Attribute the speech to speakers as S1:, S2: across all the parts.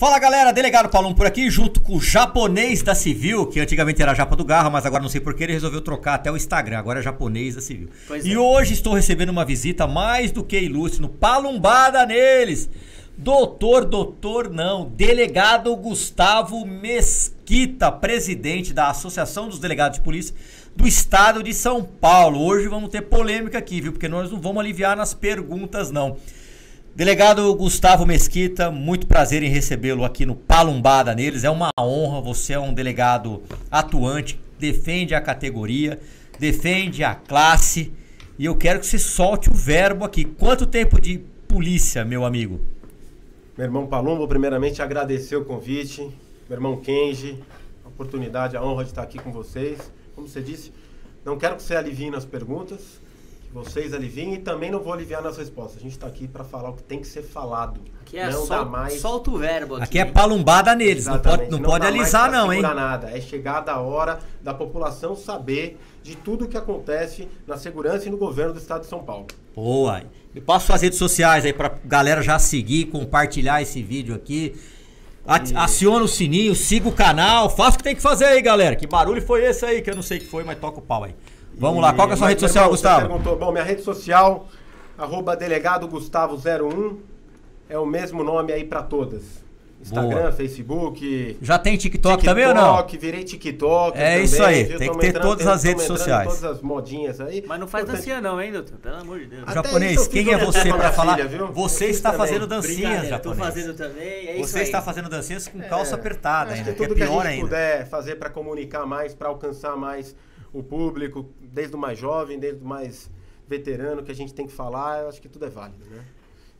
S1: Fala galera, delegado Palum por aqui, junto com o japonês da Civil, que antigamente era Japa do Garra, mas agora não sei porquê, ele resolveu trocar até o Instagram, agora é japonês da Civil. E hoje estou recebendo uma visita mais do que ilustre, no Palumbada neles. Delegado Gustavo Mesquita, presidente da Associação dos Delegados de Polícia do Estado de São Paulo. Hoje vamos ter polêmica aqui, viu? Porque nós não vamos aliviar nas perguntas, não. Delegado Gustavo Mesquita, muito prazer em recebê-lo aqui no Palumbada neles. É uma honra, você é um delegado atuante, defende a categoria, defende a classe. E eu quero que você solte o verbo aqui. Quanto tempo de polícia, meu amigo?
S2: Meu irmão Palum, vou primeiramente agradecer o convite. Meu irmão Kenji, a oportunidade, a honra de estar aqui com vocês. Como você disse, não quero que você alivie nas perguntas, que vocês aliviem, e também não vou aliviar nas respostas. A gente está aqui para falar o que tem que ser falado.
S3: Aqui é solta o verbo.
S1: Aqui é palumbada neles, não pode alisar não, hein?
S2: Nada. É chegada a hora da população saber de tudo o que acontece na segurança e no governo do Estado de São Paulo.
S1: Boa. Eu passo suas redes sociais aí pra galera já seguir, compartilhar esse vídeo aqui. Aciona o sininho, siga o canal, faça o que tem que fazer aí, galera. Que barulho foi esse aí, que eu não sei o que foi, mas toca o pau aí. Vamos lá, qual que é a sua rede social, Gustavo?
S2: Perguntou, bom, minha rede social, @delegadogustavo01, é o mesmo nome aí pra todas. Instagram, boa. Facebook.
S1: Já tem TikTok também ou não?
S2: Virei TikTok.
S1: É também, isso aí, viu? Tem que ter todas as redes sociais.
S2: Todas as modinhas aí.
S3: Mas não faz dancinha não, hein, doutor? Pelo amor de Deus.
S1: Japonês, quem é você pra falar? Você está fazendo dancinhas, japonês.
S3: Tô fazendo também, é isso
S1: Você
S3: aí.
S1: está fazendo dancinhas com calça apertada ainda,
S2: que é tudo que a gente
S1: ainda.
S2: puder fazer pra comunicar mais, pra alcançar mais o público, desde o mais jovem, desde o mais veterano, que a gente tem que falar, eu acho que tudo é válido, né?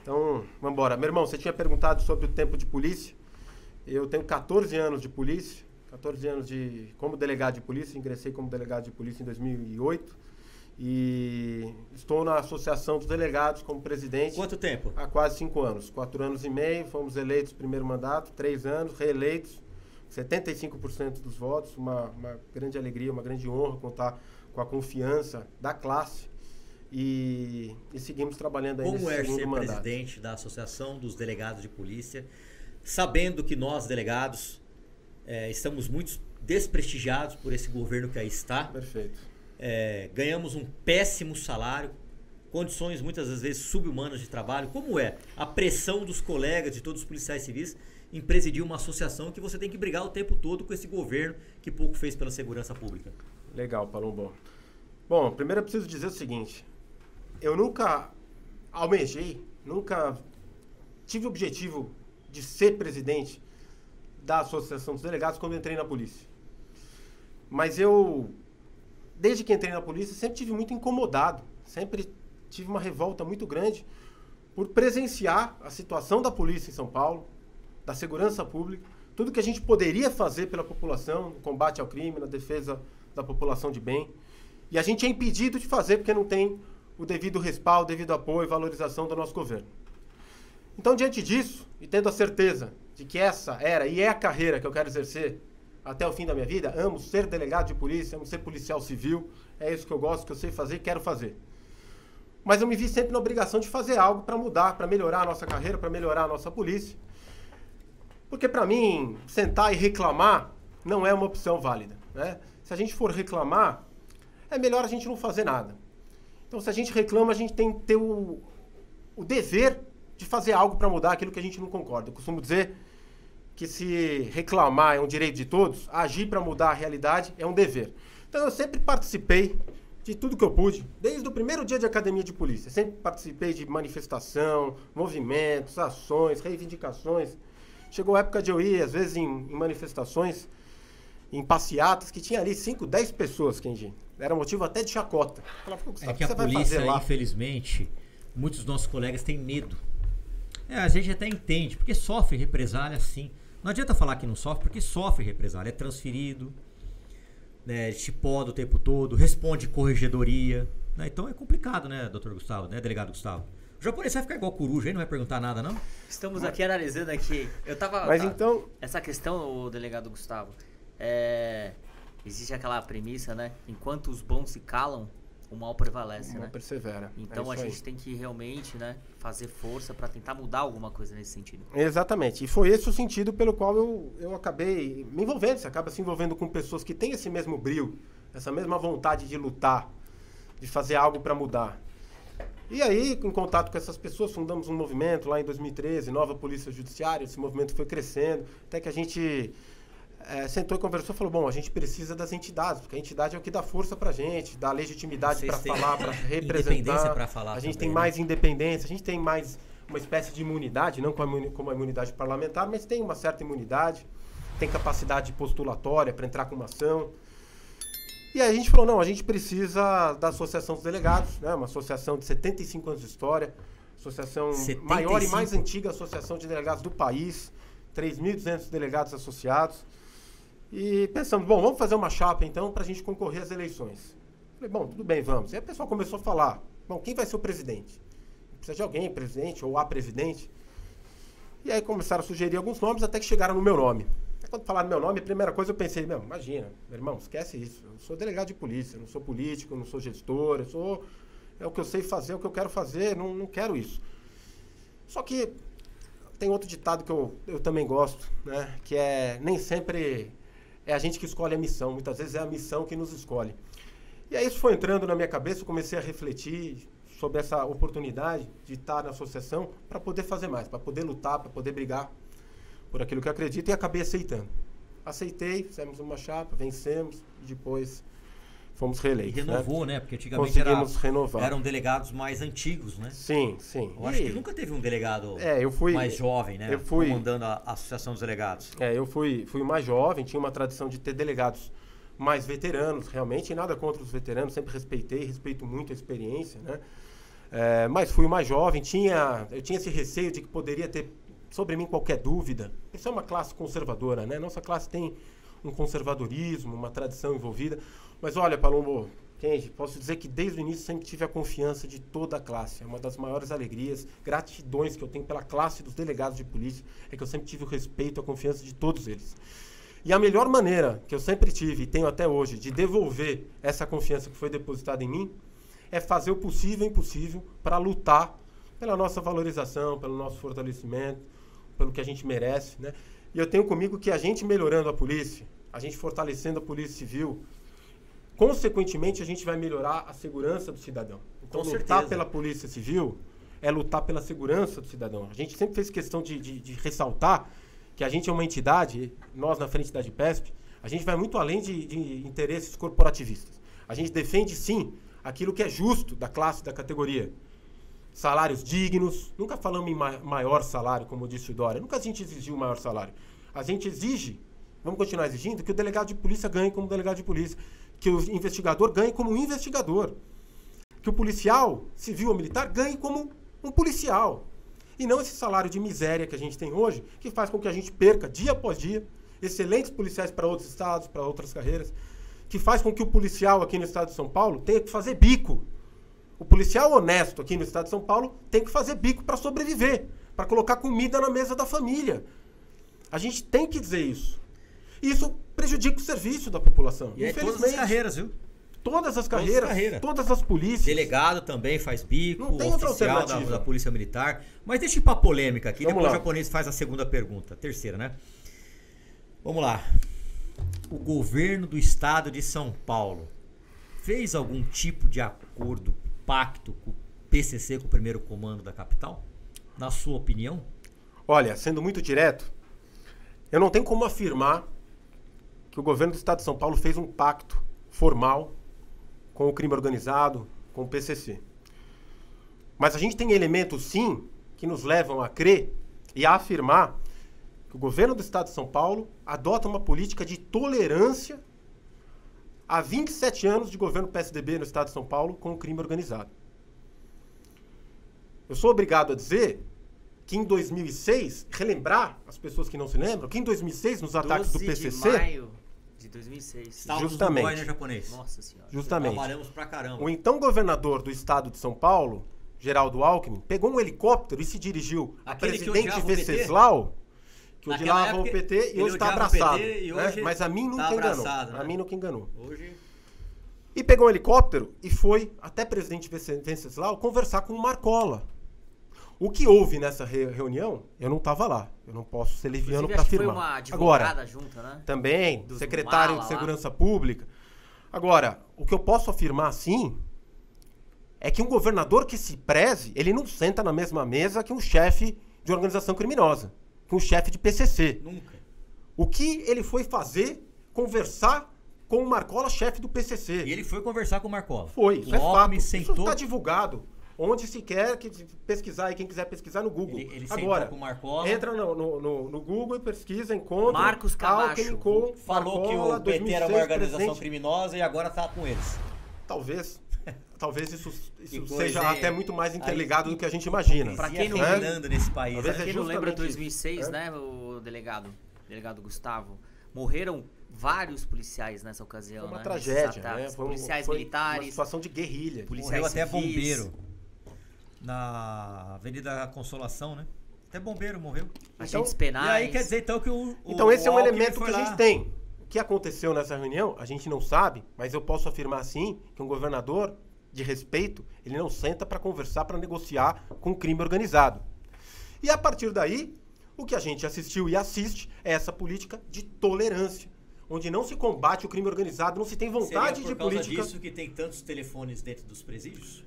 S2: Então, vamos embora. Meu irmão, você tinha perguntado sobre o tempo de polícia. Eu tenho 14 anos de polícia, 14 anos como delegado de polícia, ingressei como delegado de polícia em 2008 e estou na Associação dos Delegados como presidente.
S1: Quanto tempo?
S2: Há quase 5 anos, 4 anos e meio, fomos eleitos primeiro mandato, 3 anos, reeleitos, 75% dos votos, uma grande alegria, uma grande honra contar com a confiança da classe e seguimos trabalhando aí nesse segundo mandato.
S1: Como é ser presidente da Associação dos Delegados de Polícia, sabendo que nós, delegados, estamos muito desprestigiados por esse governo que aí está.
S2: Perfeito.
S1: Ganhamos um péssimo salário, condições muitas das vezes sub-humanas de trabalho. Como é a pressão dos colegas, de todos os policiais civis, em presidir uma associação que você tem que brigar o tempo todo com esse governo que pouco fez pela segurança pública?
S2: Legal, Palumbo. Bom, primeiro eu preciso dizer o seguinte. Eu nunca almejei, nunca tive o objetivo de ser presidente da Associação dos Delegados quando entrei na polícia. Mas eu, desde que entrei na polícia, sempre tive muito incomodado, sempre tive uma revolta muito grande por presenciar a situação da polícia em São Paulo, da segurança pública, tudo que a gente poderia fazer pela população, no combate ao crime, na defesa da população de bem, e a gente é impedido de fazer porque não tem o devido respaldo, o devido apoio e valorização do nosso governo. Então, diante disso, e tendo a certeza de que essa era e é a carreira que eu quero exercer até o fim da minha vida, amo ser delegado de polícia, amo ser policial civil, é isso que eu gosto, que eu sei fazer e quero fazer. Mas eu me vi sempre na obrigação de fazer algo para mudar, para melhorar a nossa carreira, para melhorar a nossa polícia. Porque para mim, sentar e reclamar não é uma opção válida, né? Se a gente for reclamar, é melhor a gente não fazer nada. Então, se a gente reclama, a gente tem que ter o dever de fazer algo para mudar aquilo que a gente não concorda. Eu costumo dizer que se reclamar é um direito de todos, agir para mudar a realidade é um dever. Então eu sempre participei de tudo que eu pude, desde o primeiro dia de academia de polícia. Sempre participei de manifestação, movimentos, ações, reivindicações. Chegou a época de eu ir, às vezes, em manifestações, em passeatas, que tinha ali 5, 10 pessoas, Kenji. Era motivo até de chacota.
S1: É que a polícia, infelizmente, muitos dos nossos colegas têm medo. A gente até entende, porque sofre represália sim. Não adianta falar que não sofre, porque sofre represália. É transferido, né, te poda o tempo todo, responde corregedoria. Né? Então é complicado, né, doutor Gustavo, né, delegado Gustavo? O japonês vai ficar igual coruja, hein? Não vai perguntar nada, não?
S3: Estamos aqui analisando aqui.
S2: Então...
S3: Essa questão, o delegado Gustavo, existe aquela premissa, né? Enquanto os bons se calam, o mal prevalece,
S2: Não
S3: né?
S2: persevera.
S3: Então a
S2: isso aí.
S3: gente tem que realmente, né, fazer força para tentar mudar alguma coisa nesse sentido.
S2: Exatamente. E foi esse o sentido pelo qual eu acabei me envolvendo. Você acaba se envolvendo com pessoas que têm esse mesmo brio, essa mesma vontade de lutar, de fazer algo para mudar. E aí, em contato com essas pessoas, fundamos um movimento lá em 2013, Nova Polícia Judiciária. Esse movimento foi crescendo, até que a gente sentou e conversou e falou, bom, a gente precisa das entidades, porque a entidade é o que dá força pra gente, dá legitimidade para falar, para representar.
S1: Independência para falar.
S2: A gente
S1: também,
S2: tem mais independência, a gente tem mais uma espécie de imunidade, não como a imunidade parlamentar, mas tem uma certa imunidade, tem capacidade postulatória para entrar com uma ação. E aí a gente falou, não, a gente precisa da Associação dos Delegados, né, uma associação de 75 anos de história, associação
S1: 75?
S2: maior e mais antiga associação de delegados do país, 3.200 delegados associados. E pensamos, bom, vamos fazer uma chapa então para a gente concorrer às eleições. Falei, bom, tudo bem, vamos. E aí o pessoal começou a falar, bom, quem vai ser o presidente? Precisa de alguém, presidente ou a presidente. E aí começaram a sugerir alguns nomes até que chegaram no meu nome. Aí, quando falaram meu nome, a primeira coisa eu pensei, meu, imagina, meu irmão, esquece isso. Eu sou delegado de polícia, não sou político, não sou gestor, é o que eu sei fazer, é o que eu quero fazer, não quero isso. Só que tem outro ditado que eu também gosto, né? Que é, nem sempre é a gente que escolhe a missão, muitas vezes é a missão que nos escolhe. E aí isso foi entrando na minha cabeça, eu comecei a refletir sobre essa oportunidade de estar na associação para poder fazer mais, para poder lutar, para poder brigar por aquilo que eu acredito, e acabei aceitando. Aceitei, fizemos uma chapa, vencemos e depois fomos
S1: E
S2: reeleitos.
S1: renovou, né? Porque antigamente
S2: Conseguimos renovar.
S1: eram delegados mais antigos, né?
S2: Sim, sim.
S1: Eu acho que nunca teve um delegado
S2: eu fui,
S1: mais jovem, né?
S2: eu fui-
S1: Comandando a Associação dos Delegados.
S2: eu fui o mais jovem, tinha uma tradição de ter delegados mais veteranos, realmente, e nada contra os veteranos, sempre respeito muito a experiência, né? Mas fui o mais jovem, eu tinha esse receio de que poderia ter sobre mim qualquer dúvida. Isso é uma classe conservadora, né? Nossa classe tem um conservadorismo, uma tradição envolvida. Mas olha, Palombo, Kenji, posso dizer que desde o início sempre tive a confiança de toda a classe. É uma das maiores alegrias, gratidões que eu tenho pela classe dos delegados de polícia, é que eu sempre tive o respeito, a confiança de todos eles. E a melhor maneira que eu sempre tive e tenho até hoje de devolver essa confiança que foi depositada em mim é fazer o possível e impossível para lutar pela nossa valorização, pelo nosso fortalecimento, pelo que a gente merece, né? E eu tenho comigo que a gente melhorando a polícia, a gente fortalecendo a polícia civil, consequentemente a gente vai melhorar a segurança do cidadão. Então
S1: Com
S2: lutar
S1: certeza.
S2: pela polícia civil é lutar pela segurança do cidadão. A gente sempre fez questão de ressaltar que a gente é uma entidade, nós na frente da DIPESP, a gente vai muito além de interesses corporativistas. A gente defende, sim, aquilo que é justo da classe, da categoria. Salários dignos, nunca falamos em maior salário, como disse o Dória, nunca a gente exigiu maior salário. A gente exige, vamos continuar exigindo, que o delegado de polícia ganhe como delegado de polícia, que o investigador ganhe como investigador, que o policial, civil ou militar, ganhe como um policial. E não esse salário de miséria que a gente tem hoje, que faz com que a gente perca, dia após dia, excelentes policiais para outros estados, para outras carreiras, que faz com que o policial aqui no estado de São Paulo tenha que fazer bico. O policial honesto aqui no estado de São Paulo tem que fazer bico para sobreviver, para colocar comida na mesa da família. A gente tem que dizer isso. Isso prejudica o serviço da população.
S1: E aí todas as carreiras, viu?
S2: Todas as carreiras, todas as polícias.
S1: Delegado também faz bico,
S2: Não tem outra
S1: oficial
S2: alternativa.
S1: da Polícia Militar. Mas deixa eu ir pra polêmica aqui,
S2: Vamos
S1: depois
S2: lá.
S1: o japonês faz a segunda pergunta. Terceira, né? Vamos lá. O governo do estado de São Paulo fez algum tipo de acordo, pacto com o PCC, com o primeiro comando da capital? Na sua opinião?
S2: Olha, sendo muito direto, eu não tenho como afirmar que o governo do estado de São Paulo fez um pacto formal com o crime organizado, com o PCC. Mas a gente tem elementos, sim, que nos levam a crer e a afirmar que o governo do estado de São Paulo adota uma política de tolerância há 27 anos de governo PSDB no estado de São Paulo com o crime organizado. Eu sou obrigado a dizer que em 2006, relembrar as pessoas que não se lembram, que em 2006, nos ataques do
S3: 12
S2: PCC...
S3: de maio de 2006.
S1: Estávamos
S2: Justamente.
S1: no Dubai, né, japonês?
S3: Nossa senhora.
S2: Justamente.
S1: Trabalhamos pra caramba.
S2: O então governador do estado de São Paulo, Geraldo Alckmin, pegou um helicóptero e se dirigiu a
S1: Aquele que
S2: presidente
S1: odiava o PT?
S2: Venceslau, que
S1: Naquela
S2: odiava o
S1: época,
S2: PT e
S1: ele
S2: hoje está
S1: odiava o
S2: abraçado.
S1: PT e
S2: né?
S1: hoje
S2: Mas a mim nunca
S1: tá
S2: enganou.
S1: abraçado, né?
S2: A mim nunca enganou.
S1: Hoje...
S2: E pegou um helicóptero e foi até presidente Venceslau conversar com o Marcola. O que houve nessa reunião, eu não estava lá. Eu não posso ser leviano para afirmar.
S3: Foi uma advogada junto, né?
S2: Também,
S3: Dos
S2: secretário de Segurança Pública. Agora, o que eu posso afirmar, sim, é que um governador que se preze, ele não senta na mesma mesa que um chefe de organização criminosa, que um chefe de PCC.
S1: Nunca.
S2: O que ele foi fazer? Conversar com o Marcola, chefe do PCC.
S1: E ele foi conversar com o Marcola.
S2: Foi, isso é fato.
S1: Sentou...
S2: Isso está divulgado. Onde se quer que pesquisar, e quem quiser pesquisar no Google.
S1: Ele
S2: agora,
S1: com o Marcola.
S2: Entra no Google e pesquisa, encontra.
S3: Marcos Camacho
S1: falou
S2: Marcola,
S1: que o PT era uma organização
S2: presidente.
S1: criminosa e agora tá com eles.
S2: Talvez isso
S1: coisa,
S2: seja até muito mais interligado do que a gente imagina.
S3: Pra quem não
S1: nesse país.
S2: Talvez
S3: Pra quem não lembra,
S2: justamente
S3: 2006,
S2: isso,
S3: né, o delegado Gustavo, morreram vários policiais nessa ocasião,
S2: Foi uma
S3: né?
S2: tragédia,
S3: Ataques,
S2: né?
S3: Policiais
S2: foi
S3: militares.
S2: uma situação de guerrilha.
S3: Policiais
S1: Morreu até
S3: civis.
S1: bombeiro. Na Avenida Consolação, né? Até bombeiro morreu.
S3: Agentes
S1: E
S3: penais.
S1: aí quer dizer então que
S2: Então esse é um
S1: Alckmin
S2: elemento
S1: foi
S2: que a
S1: lá.
S2: gente tem. O que aconteceu nessa reunião, a gente não sabe, mas eu posso afirmar assim, que um governador de respeito, ele não senta para conversar, para negociar com o crime organizado. E a partir daí, o que a gente assistiu e assiste é essa política de tolerância, onde não se combate o crime organizado, não se tem vontade
S1: Seria
S2: de
S1: por causa
S2: política.
S1: disso que tem tantos telefones dentro dos presídios?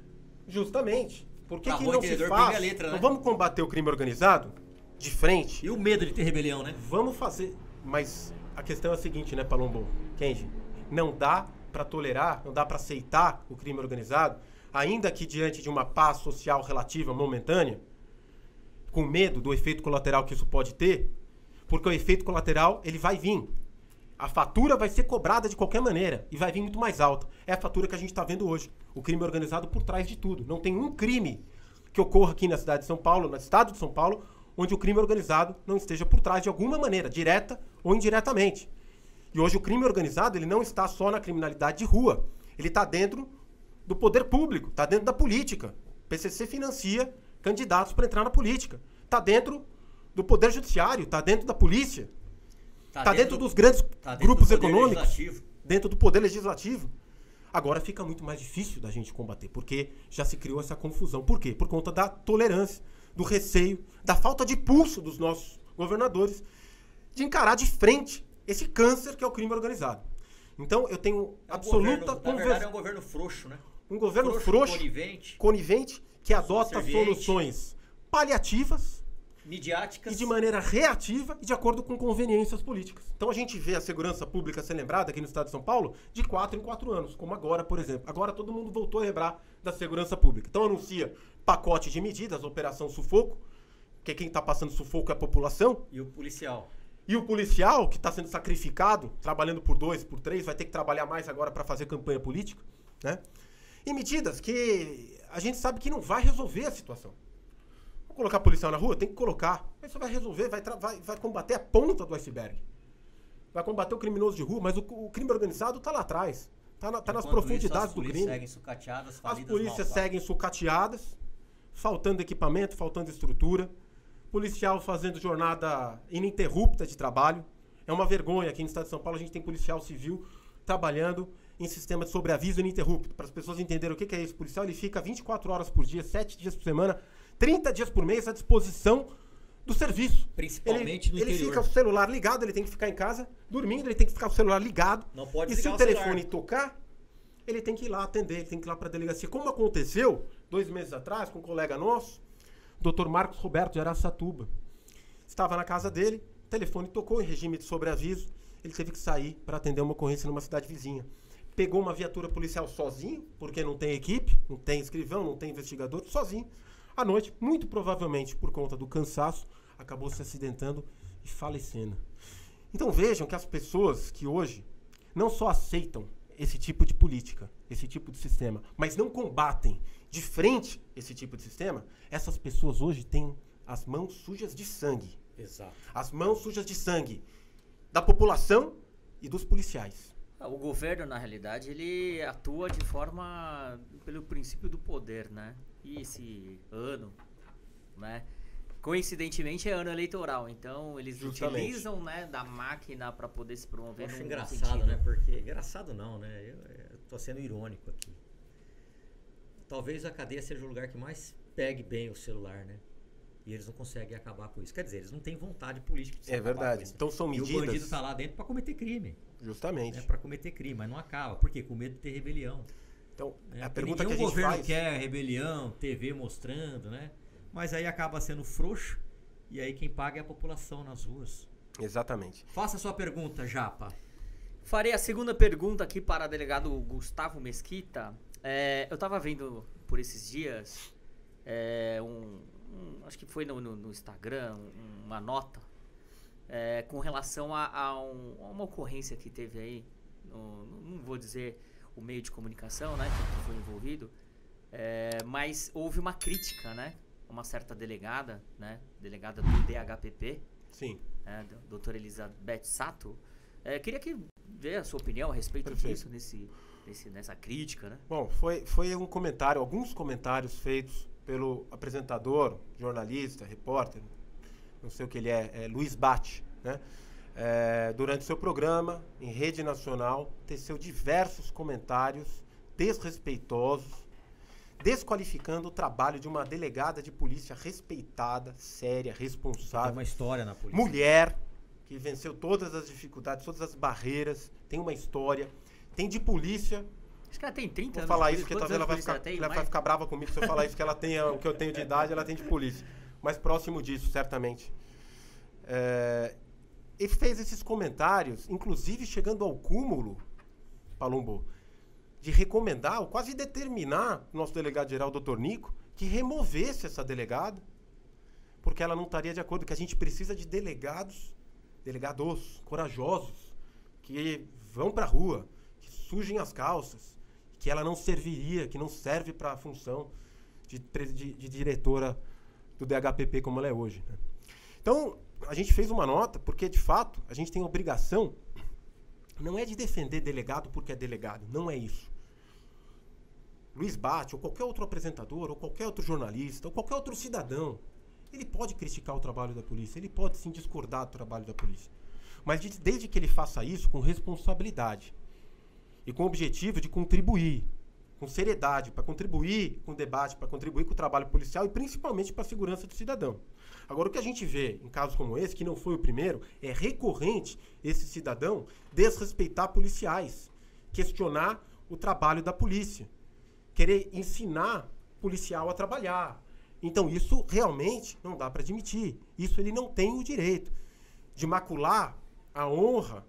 S2: Justamente. Por que,
S1: Pra
S2: que
S1: rua
S2: não se
S1: entendedor
S2: faz?
S1: pegue a letra, né?
S2: Então vamos combater o crime organizado de frente.
S1: E o medo de ter rebelião, né?
S2: Vamos fazer. Mas a questão é a seguinte, né, Palombo? Kenji? Não dá para tolerar, não dá para aceitar o crime organizado, ainda que diante de uma paz social relativa momentânea, com medo do efeito colateral que isso pode ter, porque o efeito colateral ele vai vir. A fatura vai ser cobrada de qualquer maneira e vai vir muito mais alta. É a fatura que a gente está vendo hoje. O crime organizado por trás de tudo. Não tem um crime que ocorra aqui na cidade de São Paulo, no estado de São Paulo, onde o crime organizado não esteja por trás de alguma maneira, direta ou indiretamente. E hoje o crime organizado ele não está só na criminalidade de rua. Ele está dentro do poder público, está dentro da política. O PCC financia candidatos para entrar na política. Está dentro do poder judiciário, está dentro da polícia. Está dentro dos grandes grupos econômicos, dentro do poder legislativo. Agora fica muito mais difícil da gente combater, porque já se criou essa confusão. Por quê? Por conta da tolerância, do receio, da falta de pulso dos nossos governadores de encarar de frente esse câncer que é o crime organizado. Então eu tenho absoluta
S1: convicção. Na verdade é um governo frouxo, né?
S2: Um governo frouxo, conivente, que adota soluções paliativas,
S1: midiáticas
S2: e de maneira reativa e de acordo com conveniências políticas. Então a gente vê a segurança pública ser lembrada aqui no estado de São Paulo de 4 em 4 anos, como agora, por exemplo. Agora todo mundo voltou a lembrar da segurança pública. Então anuncia pacote de medidas, Operação Sufoco, que quem está passando sufoco é a população.
S1: E o policial.
S2: E o policial, que está sendo sacrificado, trabalhando por 2, por 3, vai ter que trabalhar mais agora para fazer campanha política, né? E medidas que a gente sabe que não vai resolver a situação. Colocar policial na rua? Tem que colocar. Mas isso vai resolver, vai combater a ponta do iceberg. Vai combater o criminoso de rua, mas o crime organizado está lá atrás. Está nas profundidades do crime. As polícias seguem sucateadas, faltando equipamento, faltando estrutura. Policial fazendo jornada ininterrupta de trabalho. É uma vergonha. Aqui no estado de São Paulo a gente tem policial civil trabalhando em sistema de sobreaviso ininterrupto. Para as pessoas entenderem o que é isso. O policial ele fica 24 horas por dia, 7 dias por semana, 30 dias por mês à disposição do serviço.
S1: Principalmente no interior.
S2: Ele fica o celular ligado, ele tem que ficar em casa dormindo, ele tem que ficar o celular ligado.
S1: Não pode
S2: e se
S1: desligar
S2: o telefone tocar, ele tem que ir lá atender, ele tem que ir lá para a delegacia. Como aconteceu 2 meses atrás com um colega nosso, o Dr. Marcos Roberto de Araçatuba. Estava na casa dele, o telefone tocou em regime de sobreaviso, ele teve que sair para atender uma ocorrência numa cidade vizinha. Pegou uma viatura policial sozinho, porque não tem equipe, não tem escrivão, não tem investigador, sozinho. À noite, muito provavelmente por conta do cansaço, acabou se acidentando e falecendo. Então vejam que as pessoas que hoje não só aceitam esse tipo de política, esse tipo de sistema, mas não combatem de frente esse tipo de sistema, essas pessoas hoje têm as mãos sujas de sangue.
S1: Exato.
S2: As mãos sujas de sangue da população e dos policiais.
S3: O governo, na realidade, ele atua de forma pelo princípio do poder, né? E esse ano, né? Coincidentemente é ano eleitoral, então eles utilizam, né, da máquina para poder se promover.
S1: Eu acho engraçado, né? Porque engraçado não, né? Tô sendo irônico aqui. Talvez a cadeia seja o lugar que mais pegue bem o celular, né? E eles não conseguem acabar com isso. Quer dizer, eles não têm vontade política de se acabar
S2: verdade.
S1: com isso.
S2: Então são medidas...
S1: E o bandido tá lá dentro para cometer crime.
S2: Justamente.
S1: Para cometer crime, mas não acaba. Por quê? Com medo de ter rebelião.
S2: Então, a pergunta que a
S1: o
S2: gente
S1: governo
S2: faz...
S1: quer rebelião, TV mostrando, né? Mas aí acaba sendo frouxo e aí quem paga é a população nas ruas.
S2: Exatamente.
S1: Faça a sua pergunta, Japa.
S3: Farei a segunda pergunta aqui para o delegado Gustavo Mesquita. Eu estava vendo por esses dias, acho que foi no Instagram, uma nota com relação a uma ocorrência que teve aí, não vou dizer o meio de comunicação, né, que foi envolvido, mas houve uma crítica, né, uma certa delegada, né, delegada do DHPP,
S2: Sim.
S3: Doutora Elizabeth Sato. Queria ver a sua opinião a respeito disso, nessa crítica, né?
S2: Bom, foi um comentário, alguns comentários feitos pelo apresentador, jornalista, repórter, não sei o que ele Luiz Bate, né? Durante seu programa, em rede nacional, teceu diversos comentários desrespeitosos, desqualificando o trabalho de uma delegada de polícia respeitada, séria, responsável.
S1: Tem uma história na polícia.
S2: Mulher, que venceu todas as dificuldades, todas as barreiras, tem uma história, tem de polícia.
S3: Acho que ela tem 30 anos.
S2: Vou falar isso porque talvez ela vai ficar brava comigo se eu falar isso, que ela tem o que eu tenho de idade, ela tem de polícia. Mas próximo disso, certamente. Ele fez esses comentários, inclusive chegando ao cúmulo, Palumbo, de recomendar, ou quase determinar, o nosso delegado-geral, doutor Nico, que removesse essa delegada, porque ela não estaria de acordo, que a gente precisa de delegados corajosos, que vão pra rua, que sujem as calças, que ela não serviria, que não serve para a função de diretora do DHPP como ela é hoje, né? Então, a gente fez uma nota, porque de fato, a gente tem a obrigação, não é de defender delegado porque é delegado, não é isso. Luiz Bate, ou qualquer outro apresentador, ou qualquer outro jornalista, ou qualquer outro cidadão, ele pode criticar o trabalho da polícia, ele pode sim discordar do trabalho da polícia. Mas desde que ele faça isso com responsabilidade e com o objetivo de contribuir, com seriedade, para contribuir com o debate, para contribuir com o trabalho policial e principalmente para a segurança do cidadão. Agora, o que a gente vê em casos como esse, que não foi o primeiro, é recorrente esse cidadão desrespeitar policiais, questionar o trabalho da polícia, querer ensinar policial a trabalhar. Então, isso realmente não dá para admitir. Isso ele não tem o direito de macular a honra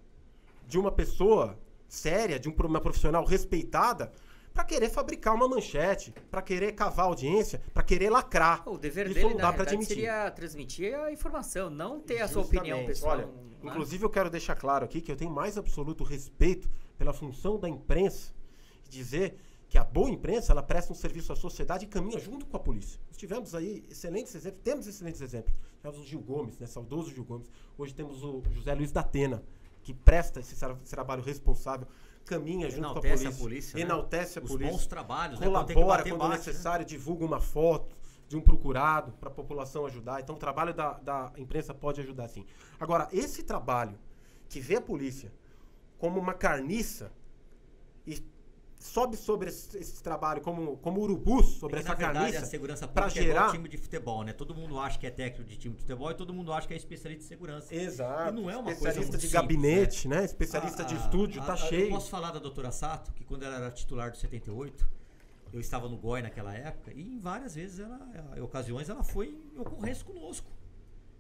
S2: de uma pessoa séria, de uma profissional respeitada, para querer fabricar uma manchete, para querer cavar audiência, para querer lacrar.
S3: O dever
S2: isso
S3: dele,
S2: não dá para admitir.
S3: Seria transmitir a informação, não ter a sua opinião pessoal.
S2: Olha, inclusive eu quero deixar claro aqui que eu tenho mais absoluto respeito pela função da imprensa e dizer que a boa imprensa, ela presta um serviço à sociedade e caminha junto com a polícia. Nós tivemos aí excelentes exemplos, temos excelentes exemplos. Tivemos o Gil Gomes, né, saudoso Gil Gomes. Hoje temos o José Luiz da Atena, que presta esse trabalho responsável, caminha junto com a polícia,
S1: né?
S2: Enaltece a polícia.
S1: Os bons trabalhos,
S2: colabora quando necessário, divulga uma foto de um procurado para a população ajudar. Então o trabalho da imprensa pode ajudar sim. Agora, esse trabalho que vê a polícia como uma carniça e sobe sobre esse trabalho como urubu sobre essa carniça. Na verdade,
S1: a segurança pública é igual time de futebol, né? Todo mundo acha que é técnico de time de futebol e todo mundo acha que é especialista de segurança.
S2: Exato.
S1: E não é uma
S2: especialista
S1: coisa
S2: de
S1: simples,
S2: gabinete, né? Especialista de estúdio, tá cheio.
S1: Eu posso falar da doutora Sato, que quando ela era titular do 78, eu estava no GOI naquela época, e em várias vezes, em ocasiões, ela foi em ocorrência conosco.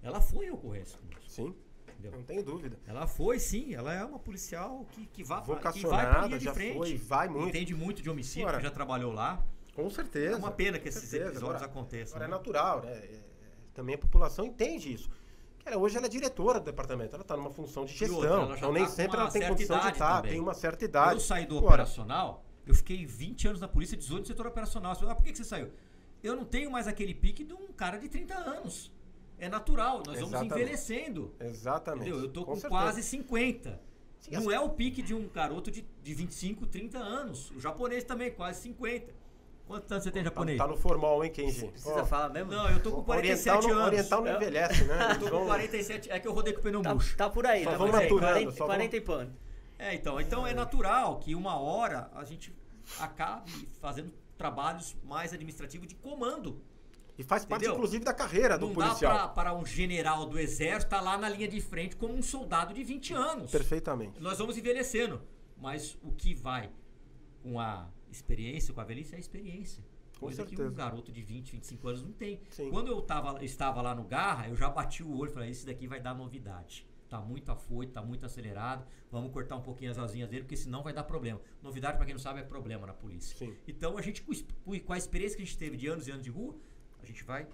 S1: Ela foi em ocorrência conosco.
S2: Sim. Entendeu? Não tenho dúvida.
S1: Ela foi, sim. Ela é uma policial que vai
S2: vocacionada,
S1: linha de
S2: já
S1: frente.
S2: Foi, vai muito.
S1: Entende muito de homicídio, já trabalhou lá.
S2: Com certeza.
S1: É uma pena que esses episódios aconteçam.
S2: Agora é natural, né? Também a população entende isso. Hoje ela é diretora do departamento, ela está numa função de gestão. Então nem sempre ela tem condição de estar, tem uma certa idade.
S1: Eu saí do operacional, eu fiquei 20 anos na polícia, 18 no setor operacional. Você fala, por que você saiu? Eu não tenho mais aquele pique de um cara de 30 anos. É natural, nós vamos envelhecendo.
S2: Exatamente.
S1: Entendeu? Eu tô com quase 50. Sim, não é o pique de um garoto de 25, 30 anos. O japonês também, quase 50. Quantos anos você tem japonês?
S2: Tá no formal, hein, Kenji?
S3: Precisa falar mesmo?
S1: Não, eu tô com 47 anos.
S2: Oriental não envelhece, né?
S1: Eu tô com 47, é que eu rodei com o pneu murcho.
S3: Tá por aí,
S2: só
S3: tá
S2: vamos
S3: por aí.
S2: maturando,
S3: 40 e pano.
S1: Então é natural que uma hora a gente acabe fazendo trabalhos mais administrativos de comando.
S2: E faz parte,
S1: Entendeu?
S2: inclusive, da carreira do policial.
S1: Não dá para um general do exército estar lá na linha de frente como um soldado de 20 anos.
S2: Perfeitamente.
S1: Nós vamos envelhecendo. Mas o que vai com a experiência, com a velhice, é a experiência. Coisa que um garoto de 20, 25 anos não tem.
S2: Sim.
S1: Quando eu estava lá no Garra, eu já bati o olho e falei, esse daqui vai dar novidade. Tá muito afoito, tá muito acelerado. Vamos cortar um pouquinho as asinhas dele, porque senão vai dar problema. Novidade, para quem não sabe, é problema na polícia.
S2: Sim.
S1: Então a gente, com a experiência que a gente teve de anos e anos de rua, a gente vai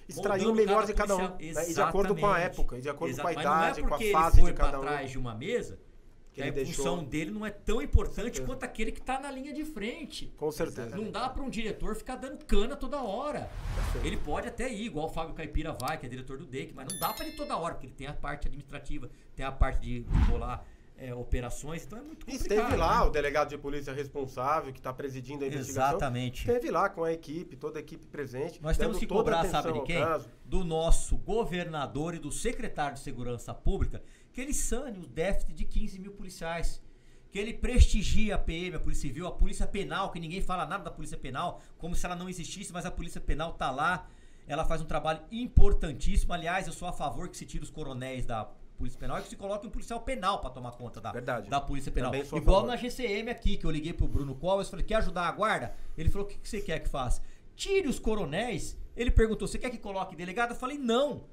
S2: extrair o melhor de cada um, né? E de acordo com a época, e de acordo com a idade, com a fase de cada um.
S1: Ele foi para trás de uma mesa, que a
S2: ele
S1: função dele não é tão importante quanto aquele que está na linha de frente.
S2: Com certeza.
S1: Não dá para um diretor ficar dando cana toda hora. Ele pode até ir, igual o Fábio Caipira vai, que é diretor do DEIC, mas não dá para ir toda hora, porque ele tem a parte administrativa, tem a parte de bolar operações, então é muito complicado.
S2: E esteve lá, né? O delegado de polícia responsável, que está presidindo a investigação.
S1: Exatamente.
S2: Esteve lá com a equipe, toda a equipe presente.
S1: Nós temos que cobrar, sabe de quem? Do nosso governador e do secretário de Segurança Pública, que ele sane o déficit de 15 mil policiais. Que ele prestigie a PM, a Polícia Civil, a Polícia Penal, que ninguém fala nada da Polícia Penal, como se ela não existisse, mas a Polícia Penal está lá. Ela faz um trabalho importantíssimo. Aliás, eu sou a favor que se tire os coronéis da Polícia Penal e que se coloque um policial penal para tomar conta da Polícia Penal. Igual na GCM aqui, que eu liguei pro Bruno Covas, falei, quer ajudar a guarda? Ele falou, o que você quer que faça? Tire os coronéis. Ele perguntou, você quer que coloque delegado? Eu falei, não.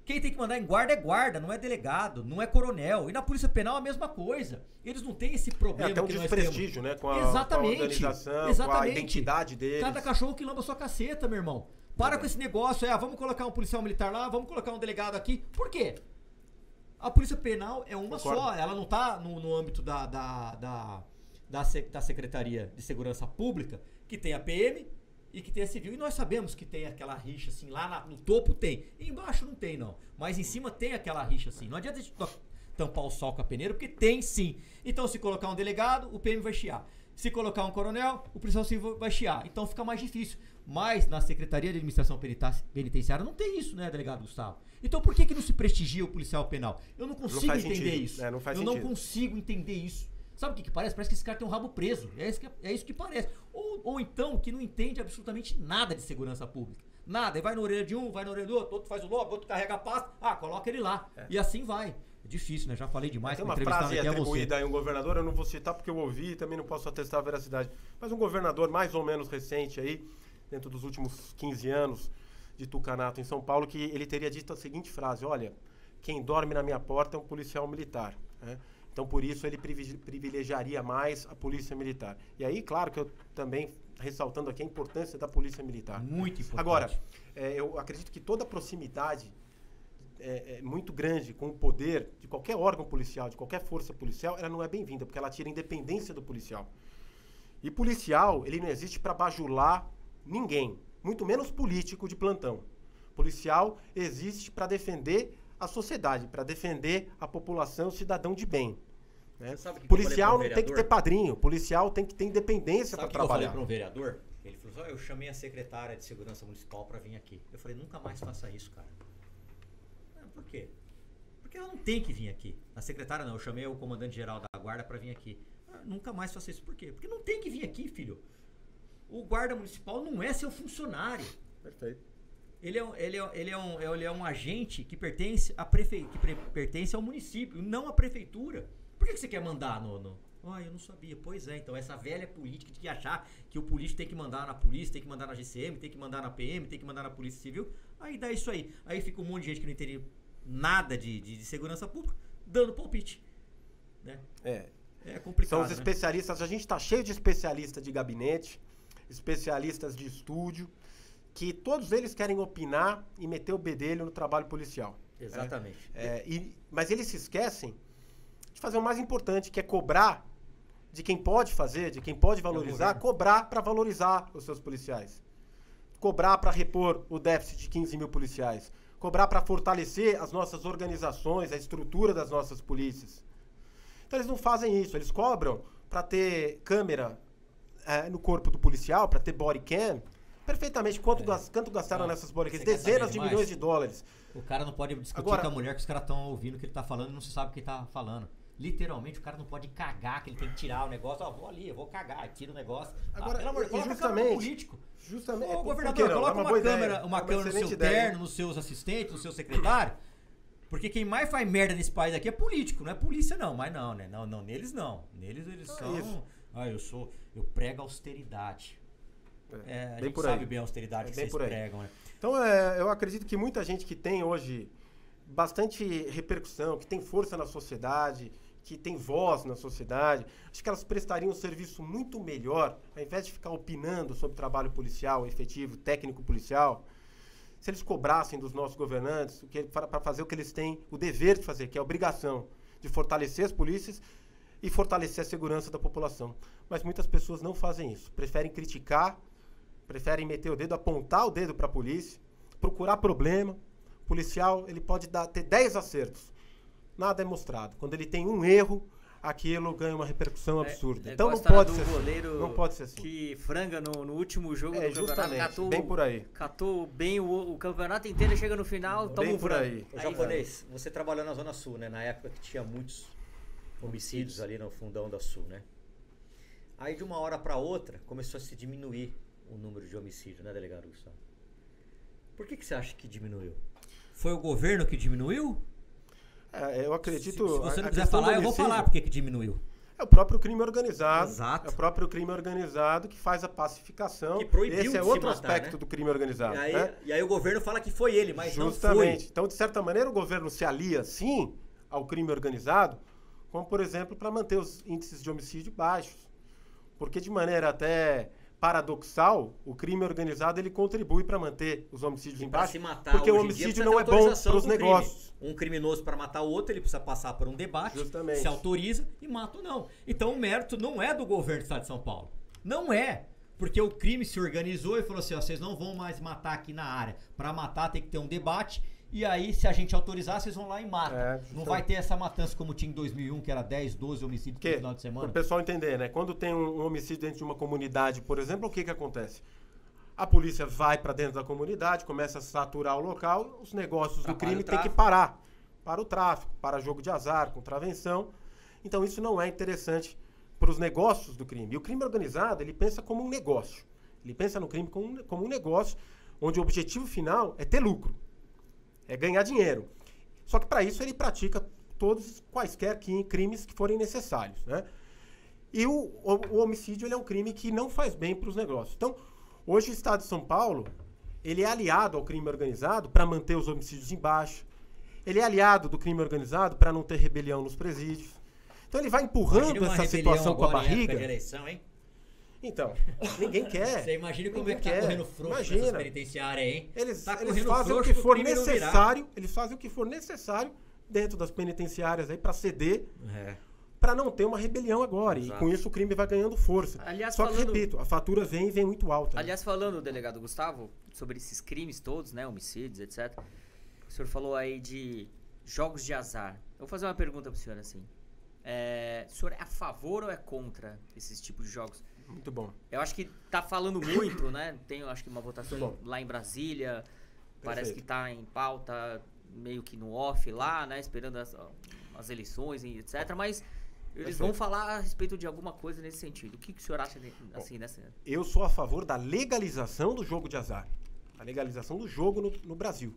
S1: Quem tem que mandar em guarda é guarda, não é delegado, não é coronel. E na Polícia Penal a mesma coisa. Eles não têm esse problema
S2: até um
S1: que nós
S2: desprestígio,
S1: temos.
S2: né? Com a
S1: Exatamente.
S2: com a identidade deles.
S1: Cada cachorro que lamba sua caceta, meu irmão. Para com esse negócio, vamos colocar um policial militar lá, vamos colocar um delegado aqui. Por quê? A Polícia Penal é uma só, ela não está no âmbito da Secretaria de Segurança Pública, que tem a PM e que tem a Civil. E nós sabemos que tem aquela rixa assim, lá no topo tem. E embaixo não tem, não. Mas em cima tem aquela rixa assim. Não adianta a gente tampar o sol com a peneira, porque tem sim. Então se colocar um delegado, o PM vai chiar. Se colocar um coronel, o policial civil vai chiar. Então fica mais difícil. Mas na Secretaria de Administração Penitenciária não tem isso, né, delegado Gustavo? Então por que não se prestigia o policial penal? Eu não consigo entender isso. Não consigo entender isso. Sabe o que parece? Parece que esse cara tem um rabo preso. É isso que parece. Ou então que não entende absolutamente nada de segurança pública. Nada. E vai na orelha de um, vai na orelha do outro faz o logo, outro carrega a pasta. Coloca ele lá. E assim vai. É difícil, né? Já falei demais.
S2: Tem uma frase atribuída a um governador, eu não vou citar porque eu ouvi e também não posso atestar a veracidade. Mas um governador mais ou menos recente aí, dentro dos últimos 15 anos de tucanato em São Paulo, que ele teria dito a seguinte frase: olha, quem dorme na minha porta é um policial militar, né? Então, por isso, ele privilegiaria mais a polícia militar. E aí, claro que eu também, ressaltando aqui a importância da polícia militar.
S1: Muito importante.
S2: Agora, eu acredito que toda proximidade é muito grande com o poder de qualquer órgão policial, de qualquer força policial, ela não é bem-vinda, porque ela tira a independência do policial. E policial, ele não existe para bajular ninguém, muito menos político de plantão. Policial existe para defender a sociedade, para defender a população, cidadão de bem. Né? Policial não tem que ter padrinho, policial tem que ter independência para trabalhar.
S1: Eu falei para um vereador, ele falou, eu chamei a secretária de Segurança Municipal para vir aqui. Eu falei, nunca mais faça isso, cara. Por quê? Porque ela não tem que vir aqui. A secretária não, eu chamei o comandante-geral da guarda para vir aqui. Nunca mais faça isso. Por quê? Porque não tem que vir aqui, filho. O guarda municipal não é seu funcionário.
S2: Perfeito.
S1: Ele é um agente que pertence pertence ao município, não à prefeitura. Por que você quer mandar eu não sabia. Pois é, então essa velha política de achar que o político tem que mandar na polícia, tem que mandar na GCM, tem que mandar na PM, tem que mandar na Polícia Civil. Aí dá isso aí. Aí fica um monte de gente que não entende nada de segurança pública, dando palpite. Né? É complicado.
S2: São os especialistas, a gente está cheio de especialistas de gabinete, especialistas de estúdio, que todos eles querem opinar e meter o bedelho no trabalho policial.
S1: Exatamente.
S2: Mas eles se esquecem de fazer o mais importante, que é cobrar de quem pode fazer, de quem pode valorizar, cobrar para valorizar os seus policiais. Cobrar para repor o déficit de 15 mil policiais. Cobrar para fortalecer as nossas organizações, a estrutura das nossas polícias. Então eles não fazem isso, eles cobram para ter câmera no corpo do policial, para ter body cam. Perfeitamente. Quanto gastaram nessas bodycams? Dezenas de milhões de dólares.
S1: O cara não pode discutir com a mulher que os caras estão ouvindo o que ele tá falando e não se sabe o que ele tá falando. Literalmente, o cara não pode cagar, que ele tem que tirar o negócio. Ó, vou ali, eu vou cagar, tira o negócio.
S2: Agora,
S1: pelo amor de Deus, coloca a câmera no político.
S2: Justamente.
S1: Ô,
S2: por
S1: governador,
S2: que não?
S1: coloca
S2: É
S1: uma câmera no seu
S2: ideia.
S1: terno, nos seus assistentes, no seu secretário. Porque quem mais faz merda nesse país aqui é político, não é polícia não. Mas não, né? Não, neles não. Neles eles são...
S2: Isso.
S1: Eu prego austeridade. A gente sabe bem a austeridade que vocês pregam, né?
S2: Então, eu acredito que muita gente que tem hoje bastante repercussão, que tem força na sociedade, que tem voz na sociedade, acho que elas prestariam um serviço muito melhor, ao invés de ficar opinando sobre trabalho policial, efetivo, técnico policial, se eles cobrassem dos nossos governantes para fazer o que eles têm o dever de fazer, que é a obrigação de fortalecer as polícias e fortalecer a segurança da população. Mas muitas pessoas não fazem isso, preferem criticar, preferem meter o dedo, apontar o dedo para a polícia, procurar problema. O policial, ele pode ter 10 acertos. Nada é mostrado. Quando ele tem um erro, aquilo ganha uma repercussão absurda. Então não pode ser assim. Não pode ser assim.
S3: Que franga no último jogo do
S2: justamente,
S3: campeonato.
S2: Bem por aí.
S3: Catou bem o campeonato inteiro, chega no final, toma um frango.
S2: Aí.
S1: O japonês, você trabalhou na Zona Sul, né? Na época que tinha muitos homicídios ali no fundão da Sul, né? Aí de uma hora para outra começou a se diminuir o número de homicídios, né, delegado Gustavo? Por que você acha que diminuiu? Foi o governo que diminuiu?
S2: Eu acredito...
S1: Se você não quiser falar, eu vou falar porque que diminuiu.
S2: É o próprio crime organizado.
S1: Exato.
S2: É o próprio crime organizado que faz a pacificação.
S1: Que proibiu
S2: Esse é
S1: de
S2: outro
S1: se matar,
S2: aspecto,
S1: né?
S2: do crime organizado.
S1: E aí o governo fala que foi ele, mas
S2: justamente.
S1: não foi.
S2: Então, de certa maneira, o governo se alia, sim, ao crime organizado, como, por exemplo, para manter os índices de homicídio baixos. Porque, de maneira até paradoxal, o crime organizado ele contribui para manter os homicídios em baixo, porque o homicídio não é bom para os negócios.
S1: Um criminoso, para matar o outro, ele precisa passar por um debate,
S2: justamente,
S1: se autoriza e mata ou não. Então o mérito não é do governo do estado de São Paulo. Não é. Porque o crime se organizou e falou assim, ó, vocês não vão mais matar aqui na área. Para matar tem que ter um debate. E aí, se a gente autorizar, vocês vão lá e matam. Não vai ter essa matança como tinha em 2001, que era 10, 12 homicídios no final de semana.
S2: Para o pessoal entender, né? Quando tem um homicídio dentro de uma comunidade, por exemplo, o que acontece? A polícia vai para dentro da comunidade, começa a saturar o local, os negócios do crime têm que parar. Para o tráfico, para jogo de azar, contravenção. Então, isso não é interessante para os negócios do crime. E o crime organizado, ele pensa como um negócio. Ele pensa no crime como um negócio, onde o objetivo final é ter lucro. É ganhar dinheiro. Só que para isso ele pratica todos quaisquer crimes que forem necessários, né? E o homicídio ele é um crime que não faz bem para os negócios. Então, hoje o Estado de São Paulo, ele é aliado ao crime organizado para manter os homicídios em baixo. Ele é aliado do crime organizado para não ter rebelião nos presídios. Então ele vai empurrando essa situação com a barriga.
S1: De eleição, hein?
S2: Então, ninguém quer.
S1: Você imagina como é que tá correndo frouxo nessas penitenciárias, hein?
S2: Eles fazem o que for necessário, eles fazem o que for necessário dentro das penitenciárias aí para ceder, para não ter uma rebelião agora. Exato. E com isso o crime vai ganhando força.
S3: Aliás,
S2: só que, repito, a fatura vem muito alta.
S3: Aliás, falando, delegado Gustavo, sobre esses crimes todos, né, homicídios, etc. O senhor falou aí de jogos de azar. Eu vou fazer uma pergunta pro senhor assim. O senhor é a favor ou é contra esses tipos de jogos?
S2: Muito bom.
S3: Eu acho que tá falando muito, né? Tem, acho que uma votação lá em Brasília. Parece que tá em pauta meio que no off lá, né? Esperando as eleições e etc. Mas eles vão falar a respeito de alguma coisa nesse sentido. O que o senhor acha assim nessa?
S2: Eu sou a favor da legalização do jogo de azar. A legalização do jogo no Brasil.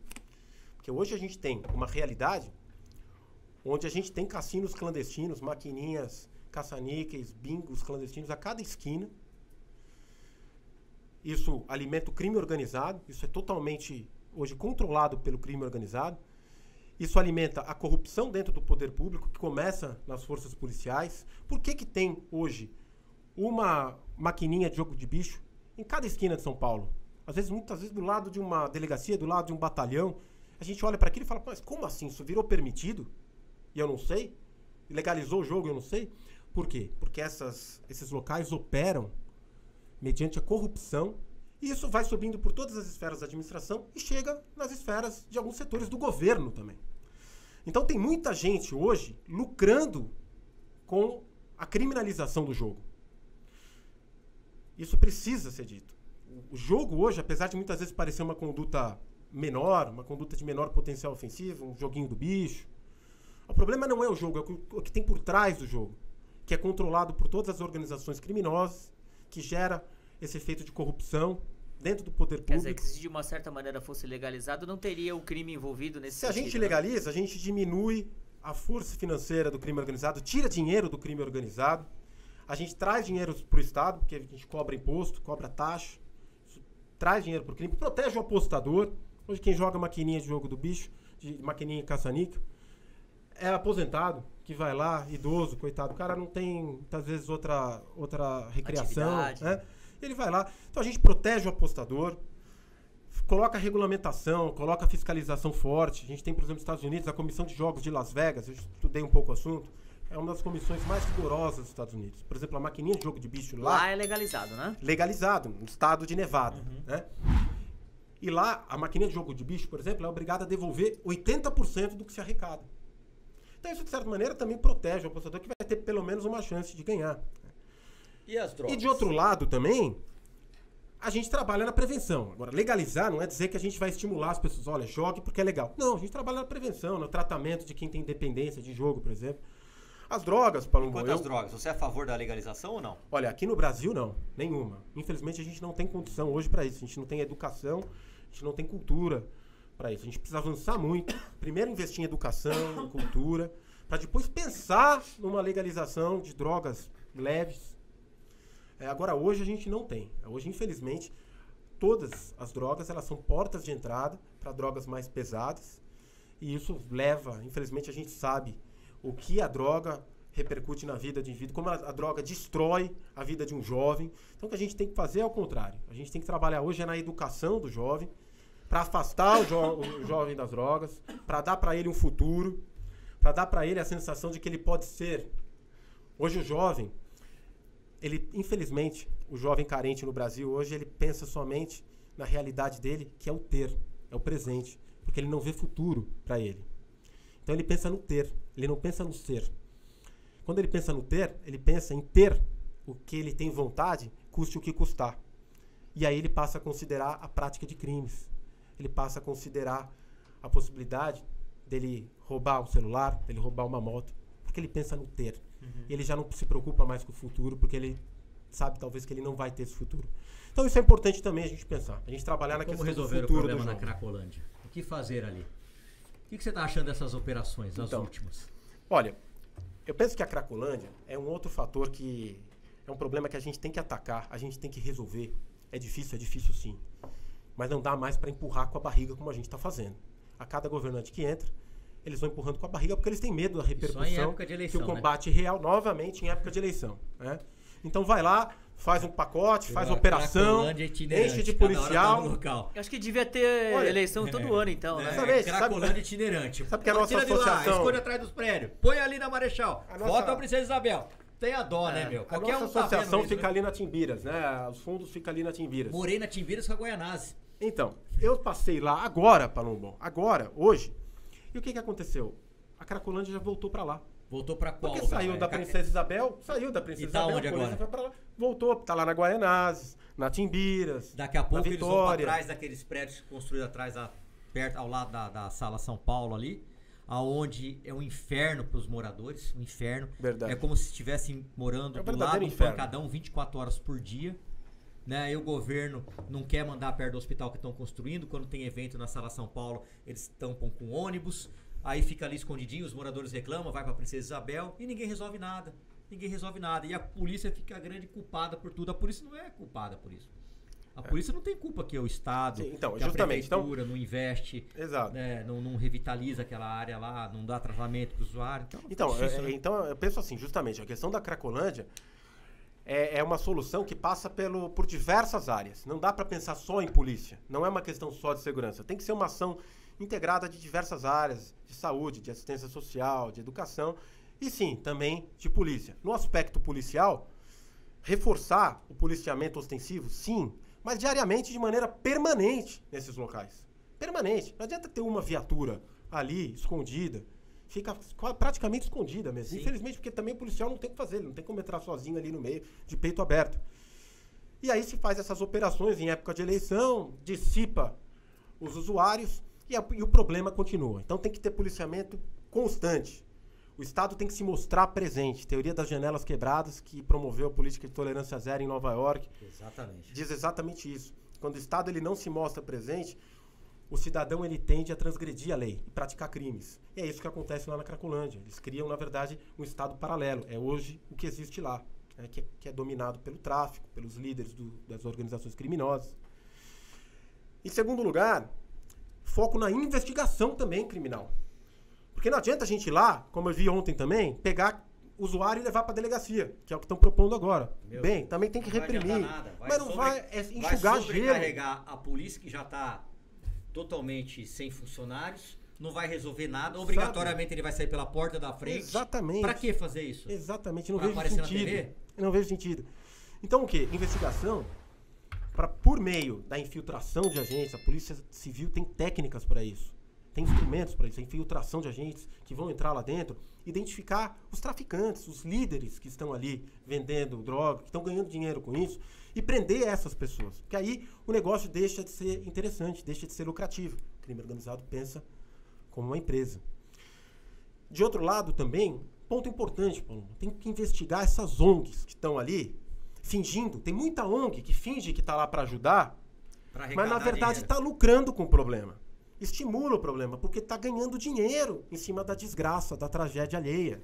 S2: Porque hoje a gente tem uma realidade onde a gente tem cassinos clandestinos, maquininhas, caça-níqueis, bingos clandestinos a cada esquina. Isso alimenta o crime organizado, isso é totalmente hoje controlado pelo crime organizado. Isso alimenta a corrupção dentro do poder público, que começa nas forças policiais. Por que tem hoje uma maquininha de jogo de bicho em cada esquina de São Paulo? Muitas vezes do lado de uma delegacia, do lado de um batalhão. A gente olha para aquilo e fala, mas como assim? Isso virou permitido? E eu não sei? Legalizou o jogo e eu não sei? Por quê? Porque esses locais operam mediante a corrupção e isso vai subindo por todas as esferas da administração e chega nas esferas de alguns setores do governo também. Então tem muita gente hoje lucrando com a criminalização do jogo. Isso precisa ser dito. O jogo hoje, apesar de muitas vezes parecer uma conduta menor, uma conduta de menor potencial ofensivo, um joguinho do bicho, O problema não é o jogo, é o que tem por trás do jogo, que é controlado por todas as organizações criminosas, que gera esse efeito de corrupção dentro do poder público.
S3: Quer dizer, que se de uma certa maneira fosse legalizado, não teria o crime envolvido nesse sentido.
S2: Se a gente legaliza, a gente diminui a força financeira do crime organizado, tira dinheiro do crime organizado, a gente traz dinheiro para o Estado, porque a gente cobra imposto, cobra taxa, isso traz dinheiro para o crime, protege o apostador. Hoje quem joga maquininha de jogo do bicho, de maquininha caça-níquel, é aposentado, que vai lá, idoso, coitado, o cara não tem, muitas vezes, outra recreação, né? Ele vai lá. Então a gente protege o apostador, coloca regulamentação, coloca fiscalização forte. A gente tem, por exemplo, nos Estados Unidos, a Comissão de Jogos de Las Vegas, eu estudei um pouco o assunto, é uma das comissões mais rigorosas dos Estados Unidos. Por exemplo, a maquininha de jogo de bicho lá...
S3: Lá é legalizado, né?
S2: Legalizado, no estado de Nevada, né? E lá, a maquininha de jogo de bicho, por exemplo, é obrigada a devolver 80% do que se arrecada. Então isso, de certa maneira, também protege o apostador, que vai ter pelo menos uma chance de ganhar.
S1: E as drogas?
S2: E de outro lado também, a gente trabalha na prevenção. Agora, legalizar não é dizer que a gente vai estimular as pessoas, olha, jogue porque é legal. Não, a gente trabalha na prevenção, no tratamento de quem tem dependência de jogo, por exemplo. As drogas, Paulo.
S1: Quanto às drogas, você é a favor da legalização ou não?
S2: Olha, aqui no Brasil não, nenhuma. Infelizmente a gente não tem condição hoje para isso. A gente não tem educação, a gente não tem cultura para isso. A gente precisa avançar muito. Primeiro investir em educação, em cultura, para depois pensar numa legalização de drogas leves. Agora, hoje a gente não tem. Hoje, infelizmente, todas as drogas elas são portas de entrada para drogas mais pesadas. E isso leva, infelizmente, a gente sabe o que a droga repercute na vida de indivíduo, como a droga destrói a vida de um jovem. Então, o que a gente tem que fazer é o contrário. A gente tem que trabalhar hoje na educação do jovem, para afastar o jovem das drogas, para dar para ele um futuro, para dar para ele a sensação de que ele pode ser. Hoje o jovem, ele, infelizmente, o jovem carente no Brasil, hoje ele pensa somente na realidade dele, que é o ter, é o presente, porque ele não vê futuro para ele. Então ele pensa no ter, ele não pensa no ser. Quando ele pensa no ter, ele pensa em ter o que ele tem vontade, custe o que custar. E aí ele passa a considerar a prática de crimes. Ele passa a considerar a possibilidade dele roubar um celular, dele roubar uma moto, porque ele pensa no ter. E ele já não se preocupa mais com o futuro, porque ele sabe talvez que ele não vai ter esse futuro. Então isso é importante também a gente pensar, a gente trabalhar na questão do futuro. Como
S1: resolver o problema na Cracolândia? O que fazer ali? O que você está achando dessas operações, as últimas?
S2: Olha, eu penso que a Cracolândia é um outro fator que é um problema que a gente tem que atacar, a gente tem que resolver. É difícil sim. Mas não dá mais para empurrar com a barriga como a gente está fazendo. A cada governante que entra, eles vão empurrando com a barriga porque eles têm medo da repercussão
S1: eleição,
S2: que o combate real, novamente, em época de eleição. Né? Então vai lá, faz um pacote, faz operação, enche de policial.
S3: Eu acho que devia ter eleição todo ano, então, né?
S1: Cracolândia itinerante.
S2: Sabe que a nossa associação...
S1: Escolha atrás dos prédios, põe ali na Marechal, vota a Princesa Isabel. Tem a dó, né, meu?
S2: A nossa associação fica ali na Timbiras, né? Os fundos ficam ali na Timbiras.
S1: Morei na Timbiras com a Goianazes.
S2: Então, eu passei lá agora, Palombo, hoje, e o que aconteceu? A Cracolândia já voltou pra lá.
S1: Voltou pra qual?
S2: Porque saiu da Princesa Isabel,
S1: e tá onde agora?
S2: Foi pra lá. Voltou, tá lá na Guaianazes, na Timbiras,
S1: daqui a pouco eles vão pra
S2: Vitória.
S1: trás daqueles prédios construídos atrás, perto, ao lado da Sala São Paulo ali, aonde é um inferno pros moradores, um inferno.
S2: Verdade.
S1: É como se estivessem morando do lado do pancadão 24 horas por dia. Né? E o governo não quer mandar perto do hospital que estão construindo. Quando tem evento na Sala São Paulo, eles tampam com ônibus. Aí fica ali escondidinho, os moradores reclamam, vai pra Princesa Isabel e ninguém resolve nada. Ninguém resolve nada. E a polícia fica a grande culpada por tudo. A polícia não é culpada por isso. A polícia não tem culpa que o Estado,
S2: sim, então,
S1: que a prefeitura não investe, né, não revitaliza aquela área lá, não dá tratamento para o usuário.
S2: Então, então eu penso assim, justamente, a questão da Cracolândia é uma solução que passa por diversas áreas. Não dá para pensar só em polícia. Não é uma questão só de segurança. Tem que ser uma ação integrada de diversas áreas, de saúde, de assistência social, de educação e sim, também de polícia. No aspecto policial, reforçar o policiamento ostensivo, sim, mas diariamente, de maneira permanente nesses locais. Permanente. Não adianta ter uma viatura ali, escondida. Fica praticamente escondida mesmo. Sim. Infelizmente, porque também o policial não tem o que fazer. Ele não tem como entrar sozinho ali no meio, de peito aberto. E aí se faz essas operações em época de eleição, dissipa os usuários e o problema continua. Então tem que ter policiamento constante. O Estado tem que se mostrar presente. Teoria das janelas quebradas, que promoveu a política de tolerância zero em Nova York.
S1: Exatamente.
S2: Diz exatamente isso. Quando o Estado ele não se mostra presente, o cidadão ele tende a transgredir a lei e praticar crimes. E é isso que acontece lá na Cracolândia. Eles criam, na verdade, um Estado paralelo. É hoje o que existe lá, né, que é dominado pelo tráfico, pelos líderes das organizações criminosas. Em segundo lugar, foco na investigação também criminal. Porque não adianta a gente ir lá, como eu vi ontem também, pegar usuário e levar para a delegacia, que é o que estão propondo agora. Bem, também tem que reprimir. Mas não vai enxugar gelo.
S1: Vai sobrecarregar a polícia, que já está totalmente sem funcionários, não vai resolver nada. Obrigatoriamente ele vai sair pela porta da frente.
S2: Exatamente.
S1: Para que fazer isso?
S2: Exatamente. Não
S1: pra
S2: vejo
S1: aparecer
S2: sentido.
S1: Na TV?
S2: Eu não vejo sentido. Então o quê? Investigação, por meio da infiltração de agentes, a Polícia Civil tem técnicas para isso. Tem instrumentos para isso, a infiltração de agentes que vão entrar lá dentro, identificar os traficantes, os líderes que estão ali vendendo droga, que estão ganhando dinheiro com isso, e prender essas pessoas. Porque aí o negócio deixa de ser interessante, deixa de ser lucrativo. O crime organizado pensa como uma empresa. De outro lado também, ponto importante, Paulo, tem que investigar essas ONGs que estão ali, fingindo. Tem muita ONG que finge que está lá para ajudar, mas na verdade está lucrando com o problema. Estimula o problema, porque está ganhando dinheiro em cima da desgraça, da tragédia alheia.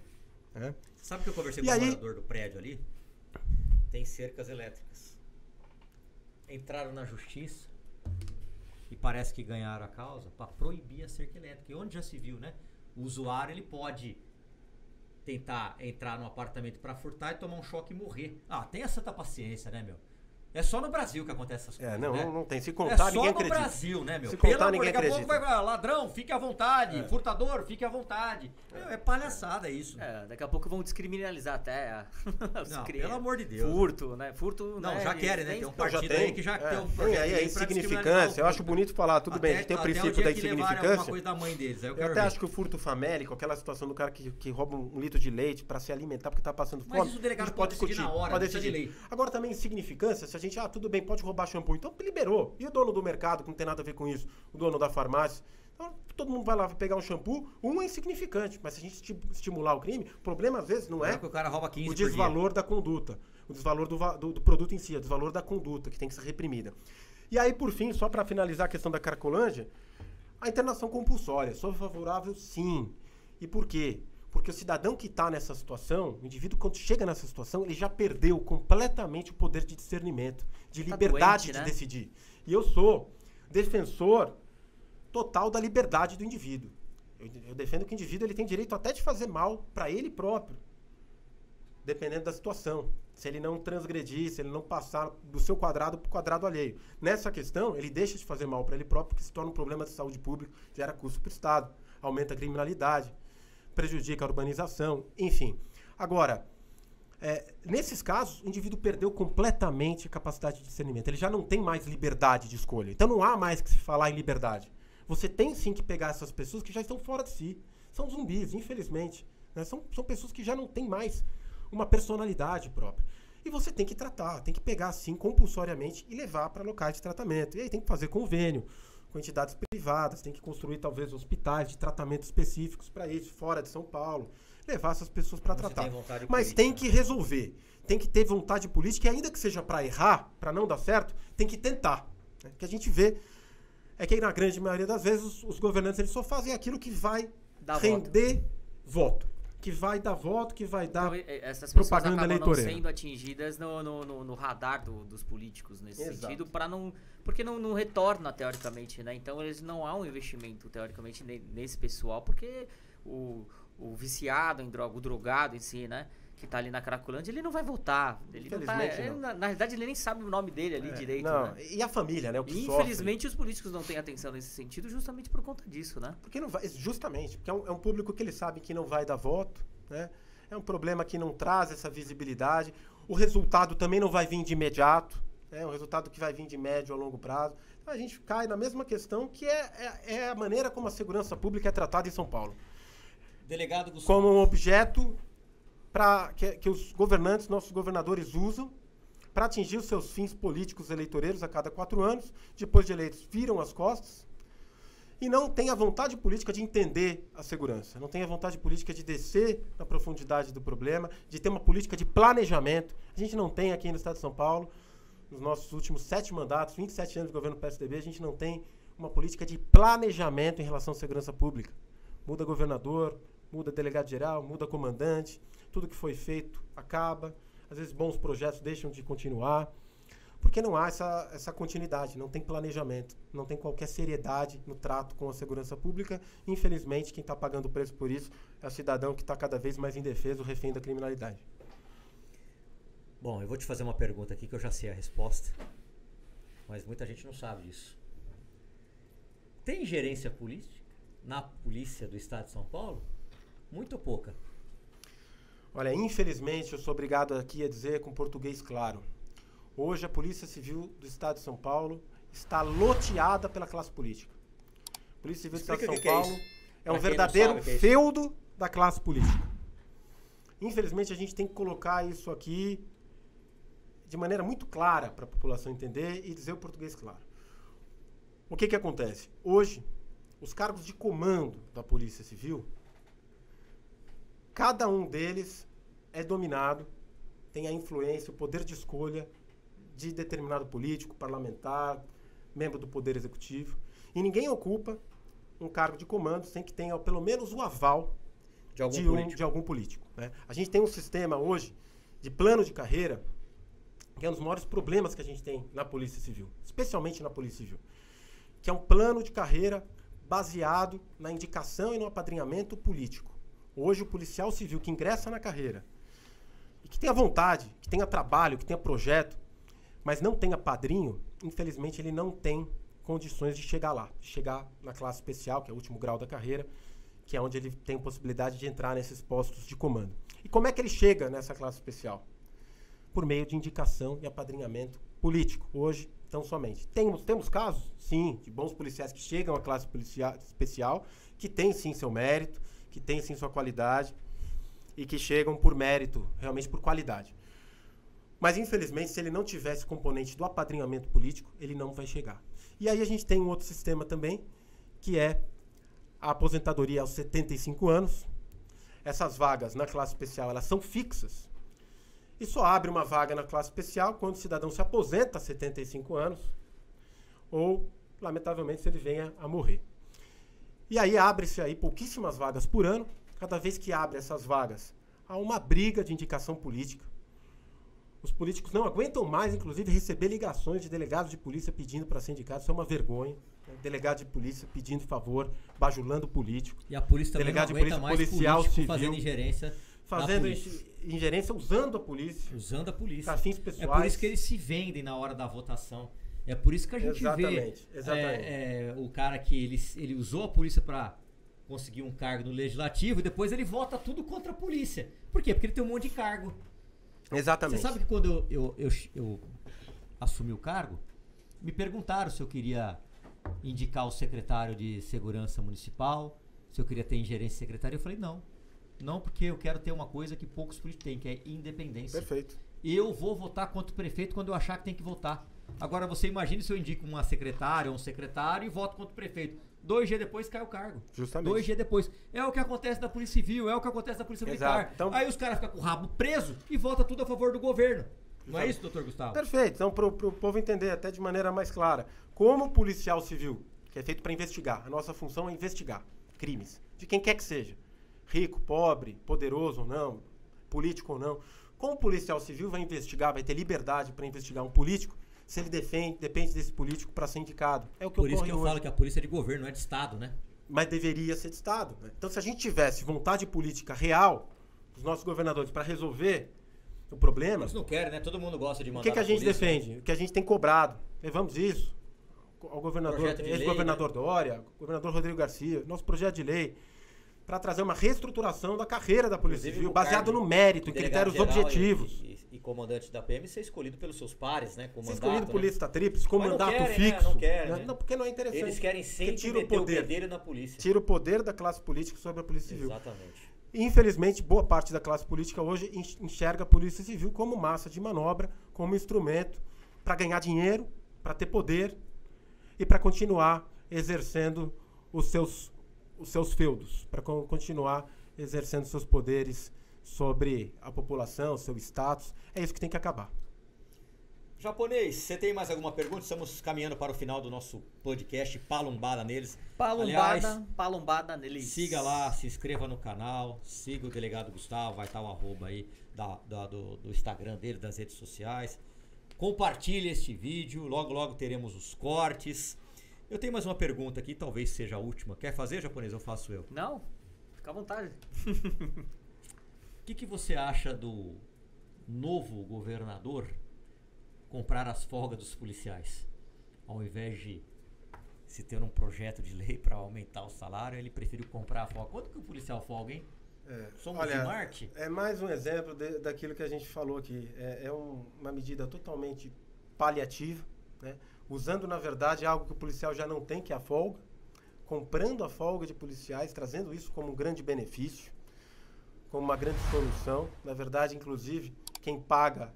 S2: Né?
S1: Sabe que eu conversei com o morador do prédio ali? Tem cercas elétricas. Entraram na justiça e parece que ganharam a causa para proibir a cerca elétrica. E onde já se viu, né? O usuário ele pode tentar entrar no apartamento para furtar e tomar um choque e morrer. Ah, tenha santa paciência, né, meu? É só no Brasil que acontece essas coisas, né?
S2: Não tem. Se contar, ninguém acredita.
S1: É só no Brasil, né, meu?
S2: Se contar, ninguém acredita.
S1: Daqui a pouco vai ladrão, fique à vontade. Furtador, fique à vontade. É palhaçada isso.
S3: Daqui a pouco vão descriminalizar até
S1: não, pelo amor de Deus.
S3: Furto, né? Furto,
S1: não,
S3: né?
S1: Já querem, né? Tem um partido aí que já tem um projeto
S2: aí a insignificância. Eu acho bonito falar, tudo bem, a gente tem o princípio da insignificância.
S1: Coisa da mãe deles,
S2: eu até acho que o furto famélico, aquela situação do cara que rouba um litro de leite para se alimentar porque tá passando fome,
S1: mas isso o delegado pode discutir na hora,
S2: pode decidir. Agora também insignificância, se a gente, tudo bem, pode roubar shampoo, então liberou. E o dono do mercado, que não tem nada a ver com isso, o dono da farmácia, então, todo mundo vai lá pegar um shampoo, é insignificante, mas se a gente estimular o crime, o problema às vezes não é
S1: que o cara rouba 15
S2: o desvalor da conduta, o desvalor do produto em si, o desvalor da conduta, que tem que ser reprimida. E aí, por fim, só para finalizar a questão da Cracolândia, a internação compulsória, sou favorável sim. E por quê? Porque o cidadão que está nessa situação, o indivíduo quando chega nessa situação, ele já perdeu completamente o poder de discernimento, de liberdade de decidir. E eu sou defensor total da liberdade do indivíduo. Eu defendo que o indivíduo ele tem direito até de fazer mal para ele próprio, dependendo da situação. Se ele não transgredir, se ele não passar do seu quadrado para o quadrado alheio. Nessa questão, ele deixa de fazer mal para ele próprio, porque se torna um problema de saúde pública, gera custo para o Estado, aumenta a criminalidade, prejudica a urbanização, enfim. Agora, nesses casos, o indivíduo perdeu completamente a capacidade de discernimento. Ele já não tem mais liberdade de escolha. Então não há mais que se falar em liberdade. Você tem sim que pegar essas pessoas que já estão fora de si. São zumbis, infelizmente. Né? São pessoas que já não têm mais uma personalidade própria. E você tem que tratar, tem que pegar assim compulsoriamente e levar para locais de tratamento. E aí tem que fazer convênio com entidades privadas, tem que construir talvez hospitais de tratamento específicos para isso, fora de São Paulo, levar essas pessoas para tratar. Mas tem que resolver, tem que ter vontade política, e ainda que seja para errar, para não dar certo, tem que tentar. Né? O que a gente vê é que na grande maioria das vezes os governantes eles só fazem aquilo que vai render voto. Que vai dar voto, que vai dar
S3: essas
S2: propaganda eleitoreira.
S3: Não sendo atingidas no radar dos políticos nesse sentido, porque não retorna teoricamente, né? Então eles não há um investimento teoricamente nesse pessoal, porque o viciado em droga, o drogado em si, né? Que tá ali na Cracolândia, ele não vai votar. Ele não tá, na realidade, ele nem sabe o nome dele ali direito.
S2: Não.
S3: Né?
S2: E a família, né? O que
S3: infelizmente, os políticos não têm atenção nesse sentido justamente por conta disso, né?
S2: Porque não vai, justamente, porque é um público que eles sabem que não vai dar voto, né? É um problema que não traz essa visibilidade. O resultado também não vai vir de imediato, né? É um resultado que vai vir de médio a longo prazo. Então, a gente cai na mesma questão que é a maneira como a segurança pública é tratada em São Paulo.
S1: Delegado Gustavo.
S2: Como um objeto que os governantes, nossos governadores usam para atingir os seus fins políticos eleitoreiros a cada 4 anos. Depois de eleitos, viram as costas e não tem a vontade política de entender a segurança, não tem a vontade política de descer na profundidade do problema, de ter uma política de planejamento. A gente não tem aqui no Estado de São Paulo, nos nossos últimos 7 mandatos, 27 anos de governo PSDB, a gente não tem uma política de planejamento em relação à segurança pública. Muda governador, muda delegado-geral, muda comandante, tudo que foi feito acaba, às vezes bons projetos deixam de continuar, porque não há essa continuidade, não tem planejamento, não tem qualquer seriedade no trato com a segurança pública. Infelizmente, quem está pagando o preço por isso é o cidadão que está cada vez mais indefeso, refém da criminalidade.
S1: Bom, eu vou te fazer uma pergunta aqui que eu já sei a resposta, mas muita gente não sabe disso. Tem ingerência política na polícia do Estado de São Paulo? Muito pouca.
S2: Olha, infelizmente, eu sou obrigado aqui a dizer com português claro. Hoje a Polícia Civil do Estado de São Paulo está loteada pela classe política. A Polícia Civil do Estado de São Paulo é um verdadeiro feudo da classe política. Infelizmente, a gente tem que colocar isso aqui de maneira muito clara para a população entender e dizer o português claro. O que acontece? Hoje, os cargos de comando da Polícia Civil, cada um deles é dominado, tem a influência, o poder de escolha de determinado político, parlamentar, membro do Poder Executivo. E ninguém ocupa um cargo de comando sem que tenha pelo menos o aval de algum político. Né? A gente tem um sistema hoje de plano de carreira que é um dos maiores problemas que a gente tem na Polícia Civil, especialmente na Polícia Civil, que é um plano de carreira baseado na indicação e no apadrinhamento político. Hoje o policial civil que ingressa na carreira e que tenha vontade, que tenha trabalho, que tenha projeto, mas não tenha padrinho, infelizmente ele não tem condições de chegar lá, de chegar na classe especial, que é o último grau da carreira, que é onde ele tem possibilidade de entrar nesses postos de comando. E como é que ele chega nessa classe especial? Por meio de indicação e apadrinhamento político. Hoje, tão somente. Temos casos, sim, de bons policiais que chegam à classe policial especial, que tem sim seu mérito, que tem sim sua qualidade e que chegam por mérito, realmente por qualidade. Mas, infelizmente, se ele não tiver esse componente do apadrinhamento político, ele não vai chegar. E aí a gente tem um outro sistema também, que é a aposentadoria aos 75 anos. Essas vagas na classe especial, elas são fixas. E só abre uma vaga na classe especial quando o cidadão se aposenta a 75 anos ou, lamentavelmente, se ele venha a morrer. E aí abre-se aí pouquíssimas vagas por ano. Cada vez que abre essas vagas, há uma briga de indicação política. Os políticos não aguentam mais, inclusive, receber ligações de delegados de polícia pedindo para ser indicado. Isso é uma vergonha. Né? Delegado de polícia pedindo favor, bajulando político.
S1: E a polícia também
S2: delegado
S1: não aguenta mais
S2: policial civil
S1: fazendo ingerência
S2: fazendo ingerência usando a polícia.
S1: Usando a polícia.
S2: Para fins pessoais.
S1: É por isso que eles se vendem na hora da votação. É por isso que a gente vê o cara que ele usou a polícia para conseguir um cargo no legislativo e depois ele vota tudo contra a polícia. Por quê? Porque ele tem um monte de cargo.
S2: Exatamente.
S1: Você sabe que quando eu assumi o cargo, me perguntaram se eu queria indicar o secretário de segurança municipal, se eu queria ter ingerência secretária. Eu falei não. Não, porque eu quero ter uma coisa que poucos políticos têm, que é independência.
S2: Perfeito.
S1: Eu vou votar contra o prefeito quando eu achar que tem que votar. Agora você imagine se eu indico uma secretária ou um secretário e voto contra o prefeito. 2 dias depois cai o cargo.
S2: Justamente.
S1: 2 dias depois. É o que acontece na Polícia Civil, é o que acontece na Polícia Militar.
S2: Então,
S1: aí os caras ficam com o rabo preso e votam tudo a favor do governo. Não é isso, doutor Gustavo?
S2: Perfeito. Então, para o povo entender até de maneira mais clara, como policial civil, que é feito para investigar, a nossa função é investigar crimes, de quem quer que seja. Rico, pobre, poderoso ou não, político ou não. Como o policial civil vai investigar, vai ter liberdade para investigar um político, se ele depende desse político para ser indicado. É o que
S1: Por isso que eu falo que a polícia é de governo, não é de Estado, né?
S2: Mas deveria ser de Estado. Né? Então, se a gente tivesse vontade política real dos nossos governadores para resolver o problema...
S1: Eles não querem, né? Todo mundo gosta de mandar.
S2: O que a gente defende? O que a gente tem cobrado? Levamos isso ao governador, ex-governador Dória, governador Rodrigo Garcia, nosso projeto de lei, para trazer uma reestruturação da carreira da Polícia Civil, baseado no mérito e critérios objetivos.
S1: E comandante da PM ser escolhido pelos seus pares, né?
S2: Ser escolhido por lista tríplice, com mandato fixo.
S1: Não querem, né?
S2: Não, porque não é interessante.
S1: Eles querem sempre meter o poder na polícia.
S2: Tira o poder da classe política sobre a Polícia Civil.
S1: Exatamente.
S2: Infelizmente, boa parte da classe política hoje enxerga a Polícia Civil como massa de manobra, como instrumento para ganhar dinheiro, para ter poder e para continuar exercendo os seus feudos, para continuar exercendo seus poderes sobre a população, seu status. É isso que tem que acabar.
S1: Japonês, você tem mais alguma pergunta? Estamos caminhando para o final do nosso podcast Palumbada Neles.
S3: Palumbada neles.
S1: Siga lá, se inscreva no canal, siga o delegado Gustavo, vai estar o arroba aí do Instagram dele, das redes sociais. Compartilhe este vídeo, logo teremos os cortes. Eu tenho mais uma pergunta aqui, talvez seja a última. Quer fazer, Japonês? Eu faço eu.
S3: Não, fica à vontade.
S1: O que você acha do novo governador comprar as folgas dos policiais? Ao invés de se ter um projeto de lei para aumentar o salário, ele preferiu comprar a folga. Quanto que o policial folga, hein? Somos de Marte?
S2: É mais um exemplo daquilo que a gente falou aqui. É uma medida totalmente paliativa, né? Usando, na verdade, algo que o policial já não tem, que é a folga, comprando a folga de policiais, trazendo isso como um grande benefício, como uma grande solução. Na verdade, inclusive, quem paga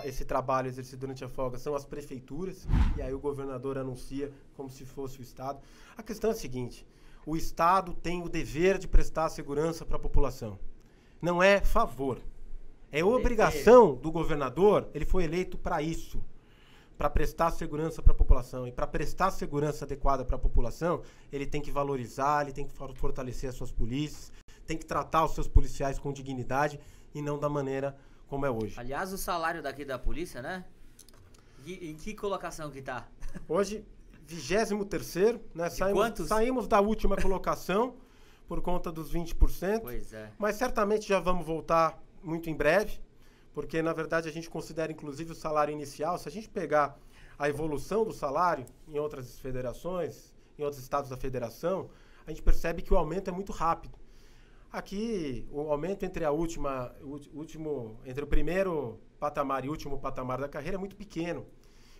S2: esse trabalho exercido durante a folga são as prefeituras, e aí o governador anuncia como se fosse o Estado. A questão é a seguinte: o Estado tem o dever de prestar segurança para a população. Não é favor. É obrigação do governador, ele foi eleito para isso, para prestar segurança para a população. E para prestar segurança adequada para a população, ele tem que valorizar, ele tem que fortalecer as suas polícias, tem que tratar os seus policiais com dignidade e não da maneira como é hoje.
S3: Aliás, o salário daqui da polícia, né? Em que colocação que tá?
S2: Hoje, 23º, né?
S3: Quantos?
S2: Saímos da última colocação por conta dos 20%.
S3: Pois é.
S2: Mas certamente já vamos voltar muito em breve, porque na verdade a gente considera inclusive o salário inicial. Se a gente pegar a evolução do salário em outras federações, em outros estados da federação, a gente percebe que o aumento é muito rápido. Aqui, o aumento entre o primeiro patamar e o último patamar da carreira é muito pequeno.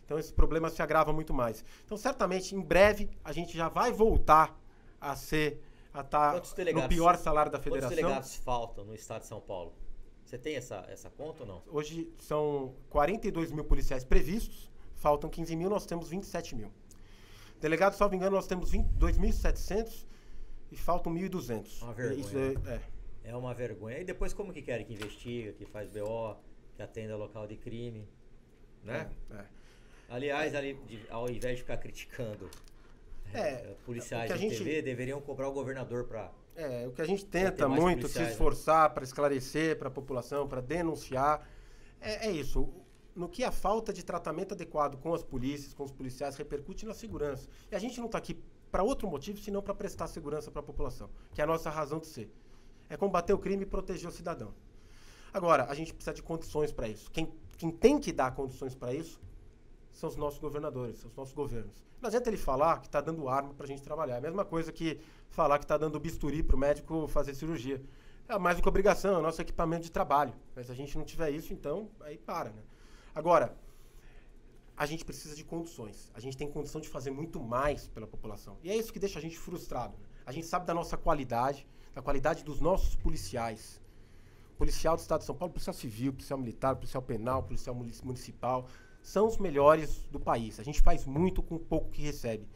S2: Então, esse problema se agrava muito mais. Então, certamente, em breve, a gente já vai voltar a estar no pior salário da federação.
S1: Quantos delegados faltam no estado de São Paulo? Você tem essa conta ou não?
S2: Hoje, são 42 mil policiais previstos, faltam 15 mil, nós temos 27 mil. Delegados, salvo engano, nós temos 2.700 e faltam 1.200.
S1: Uma vergonha.
S2: Isso
S1: é uma vergonha. E depois como que querem que investiga, que faz BO, que atenda local de crime, né? Aliás, ao invés de ficar criticando policiais de TV, deveriam cobrar o governador para...
S2: o que a gente tenta muito se esforçar para esclarecer para a população, para denunciar, é isso. No que a falta de tratamento adequado com as polícias, com os policiais, repercute na segurança. E a gente não está aqui para outro motivo, senão para prestar segurança para a população, que é a nossa razão de ser. É combater o crime e proteger o cidadão. Agora, a gente precisa de condições para isso. Quem tem que dar condições para isso são os nossos governadores, são os nossos governos. Não adianta ele falar que está dando arma para a gente trabalhar. É a mesma coisa que falar que está dando bisturi para o médico fazer cirurgia. É mais do que obrigação, é o nosso equipamento de trabalho. Mas se a gente não tiver isso, então, aí para, né? Agora, a gente precisa de condições. A gente tem condição de fazer muito mais pela população. E é isso que deixa a gente frustrado, né? A gente sabe da nossa qualidade, da qualidade dos nossos policiais. Policial do Estado de São Paulo, policial civil, policial militar, policial penal, policial municipal, são os melhores do país. A gente faz muito com o pouco que recebe.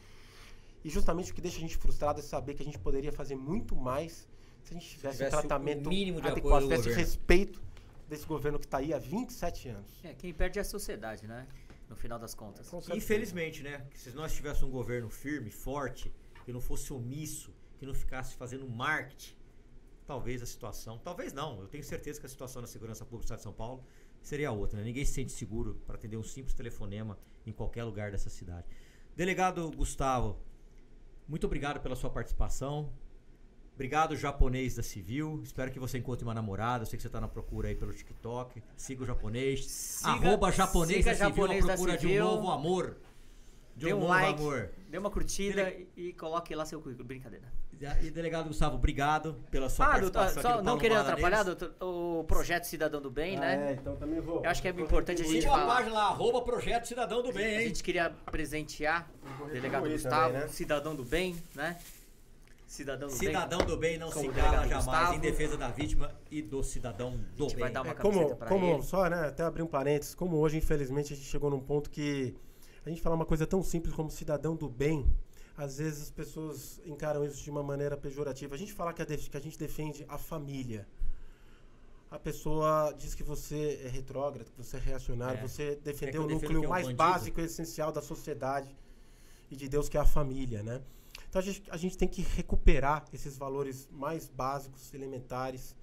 S2: E justamente o que deixa a gente frustrado é saber que a gente poderia fazer muito mais se a gente tivesse um tratamento adequado, tivesse respeito desse governo que está aí há 27 anos.
S3: Quem perde é a sociedade, né? No final das contas.
S1: Infelizmente, né? Se nós tivéssemos um governo firme, forte, que não fosse omisso, que não ficasse fazendo marketing, talvez a situação... Talvez não, eu tenho certeza que a situação da segurança pública do Estado de São Paulo seria outra, né? Ninguém se sente seguro para atender um simples telefonema em qualquer lugar dessa cidade. Delegado Gustavo, muito obrigado pela sua participação. Obrigado, Japonês da Civil. Espero que você encontre uma namorada. Eu sei que você está na procura aí pelo TikTok. Siga o Japonês. @Japonês da Civil, à procura de um novo amor.
S3: Dê um like, dê uma curtida e coloque lá seu currículo. Brincadeira.
S1: E delegado Gustavo, obrigado pela sua participação.
S3: Só não querendo atrapalhar, doutor, o Projeto Cidadão do Bem, né?
S2: Então também vou.
S3: Eu acho que é importante a gente
S1: falar.
S3: falar.
S1: A página lá, @Projeto Cidadão do Bem, hein?
S3: A gente queria presentear o delegado Gustavo, também, né? Cidadão do Bem, né? Cidadão do Bem não se cala jamais em defesa da vítima e do cidadão do bem. A gente vai dar uma camiseta pra ele.
S2: Só, né, até abrir um parênteses, como hoje, infelizmente, a gente chegou num ponto que a gente fala uma coisa tão simples como cidadão do bem, às vezes as pessoas encaram isso de uma maneira pejorativa. A gente fala que a gente defende a família. A pessoa diz que você é retrógrado, que você é reacionário, você defendeu o núcleo mais básico e essencial da sociedade e de Deus, que é a família, né? Então a gente tem que recuperar esses valores mais básicos, elementares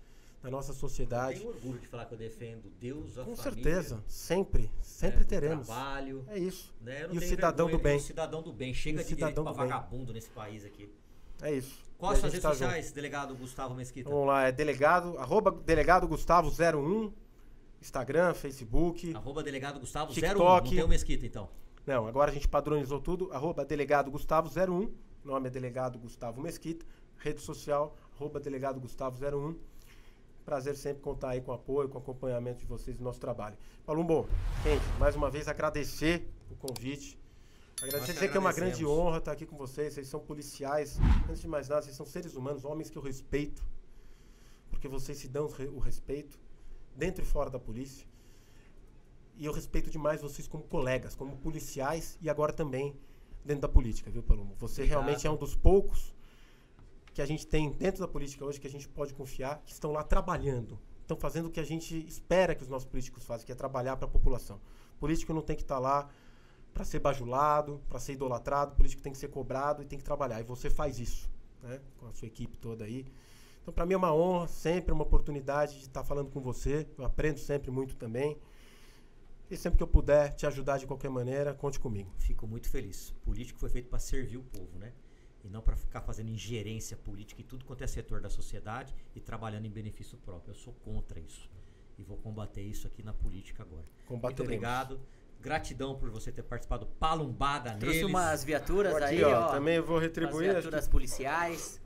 S2: da nossa sociedade.
S1: Eu tenho orgulho de falar que eu defendo Deus, a família.
S2: Com certeza, sempre teremos.
S1: Trabalho.
S2: É isso.
S1: Né?
S2: E o cidadão do bem.
S1: O cidadão do bem. Chega de direito pra vagabundo nesse país aqui.
S2: É isso.
S1: Quais são as redes sociais, delegado Gustavo Mesquita?
S2: Vamos lá, é @delegado Gustavo 01, Instagram, Facebook,
S1: @delegado Gustavo
S2: TikTok.
S1: 01, não tem o Mesquita então.
S2: Não, agora a gente padronizou tudo, @delegado Gustavo 01, nome é delegado Gustavo Mesquita, rede social, @delegado Gustavo 01. Prazer sempre contar aí com o apoio, com o acompanhamento de vocês no nosso trabalho. Palumbo, gente, mais uma vez agradecer o convite. Agradecer, dizer que é uma grande honra estar aqui com vocês. Vocês são policiais. Antes de mais nada, vocês são seres humanos, homens que eu respeito. Porque vocês se dão o respeito, dentro e fora da polícia. E eu respeito demais vocês como colegas, como policiais e agora também dentro da política, viu, Palumbo? Você realmente é um dos poucos que a gente tem dentro da política hoje, que a gente pode confiar, que estão lá trabalhando. Estão fazendo o que a gente espera que os nossos políticos façam, que é trabalhar para a população. O político não tem que estar lá para ser bajulado, para ser idolatrado. O político tem que ser cobrado e tem que trabalhar. E você faz isso, né? Com a sua equipe toda aí. Então, para mim é uma honra, sempre uma oportunidade de estar falando com você. Eu aprendo sempre muito também. E sempre que eu puder te ajudar de qualquer maneira, conte comigo.
S1: Fico muito feliz. O político foi feito para servir o povo, né? E não para ficar fazendo ingerência política em tudo quanto é setor da sociedade e trabalhando em benefício próprio. Eu sou contra isso. E vou combater isso aqui na política agora. Muito obrigado. Gratidão por você ter participado. Palumbada neles.
S3: Trouxe umas viaturas
S2: aqui,
S3: aí, ó.
S2: Também eu vou retribuir.
S3: As viaturas policiais.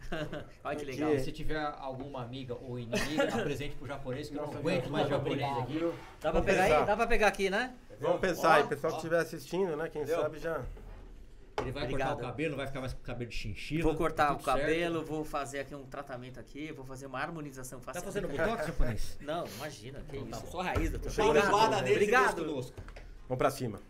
S3: Olha que legal.
S1: Se tiver alguma amiga ou inimiga, apresente pro japonês, que eu não aguento mais japonês aqui.
S3: Dá pra pegar aí? Dá pra pegar aqui, né?
S2: Vamos pensar aí, pessoal que estiver assistindo, né? Quem sabe já...
S1: Ele vai cortar o cabelo, não vai ficar mais com o cabelo de chinchila.
S3: Vou cortar o cabelo, vou fazer aqui um tratamento aqui, vou fazer uma harmonização facial.
S1: Tá fazendo botox, japonês?
S3: Não, imagina, que isso. Só a raiz, doutor.
S1: Obrigado.
S3: Obrigado.
S1: Conosco.
S2: Vamos pra cima.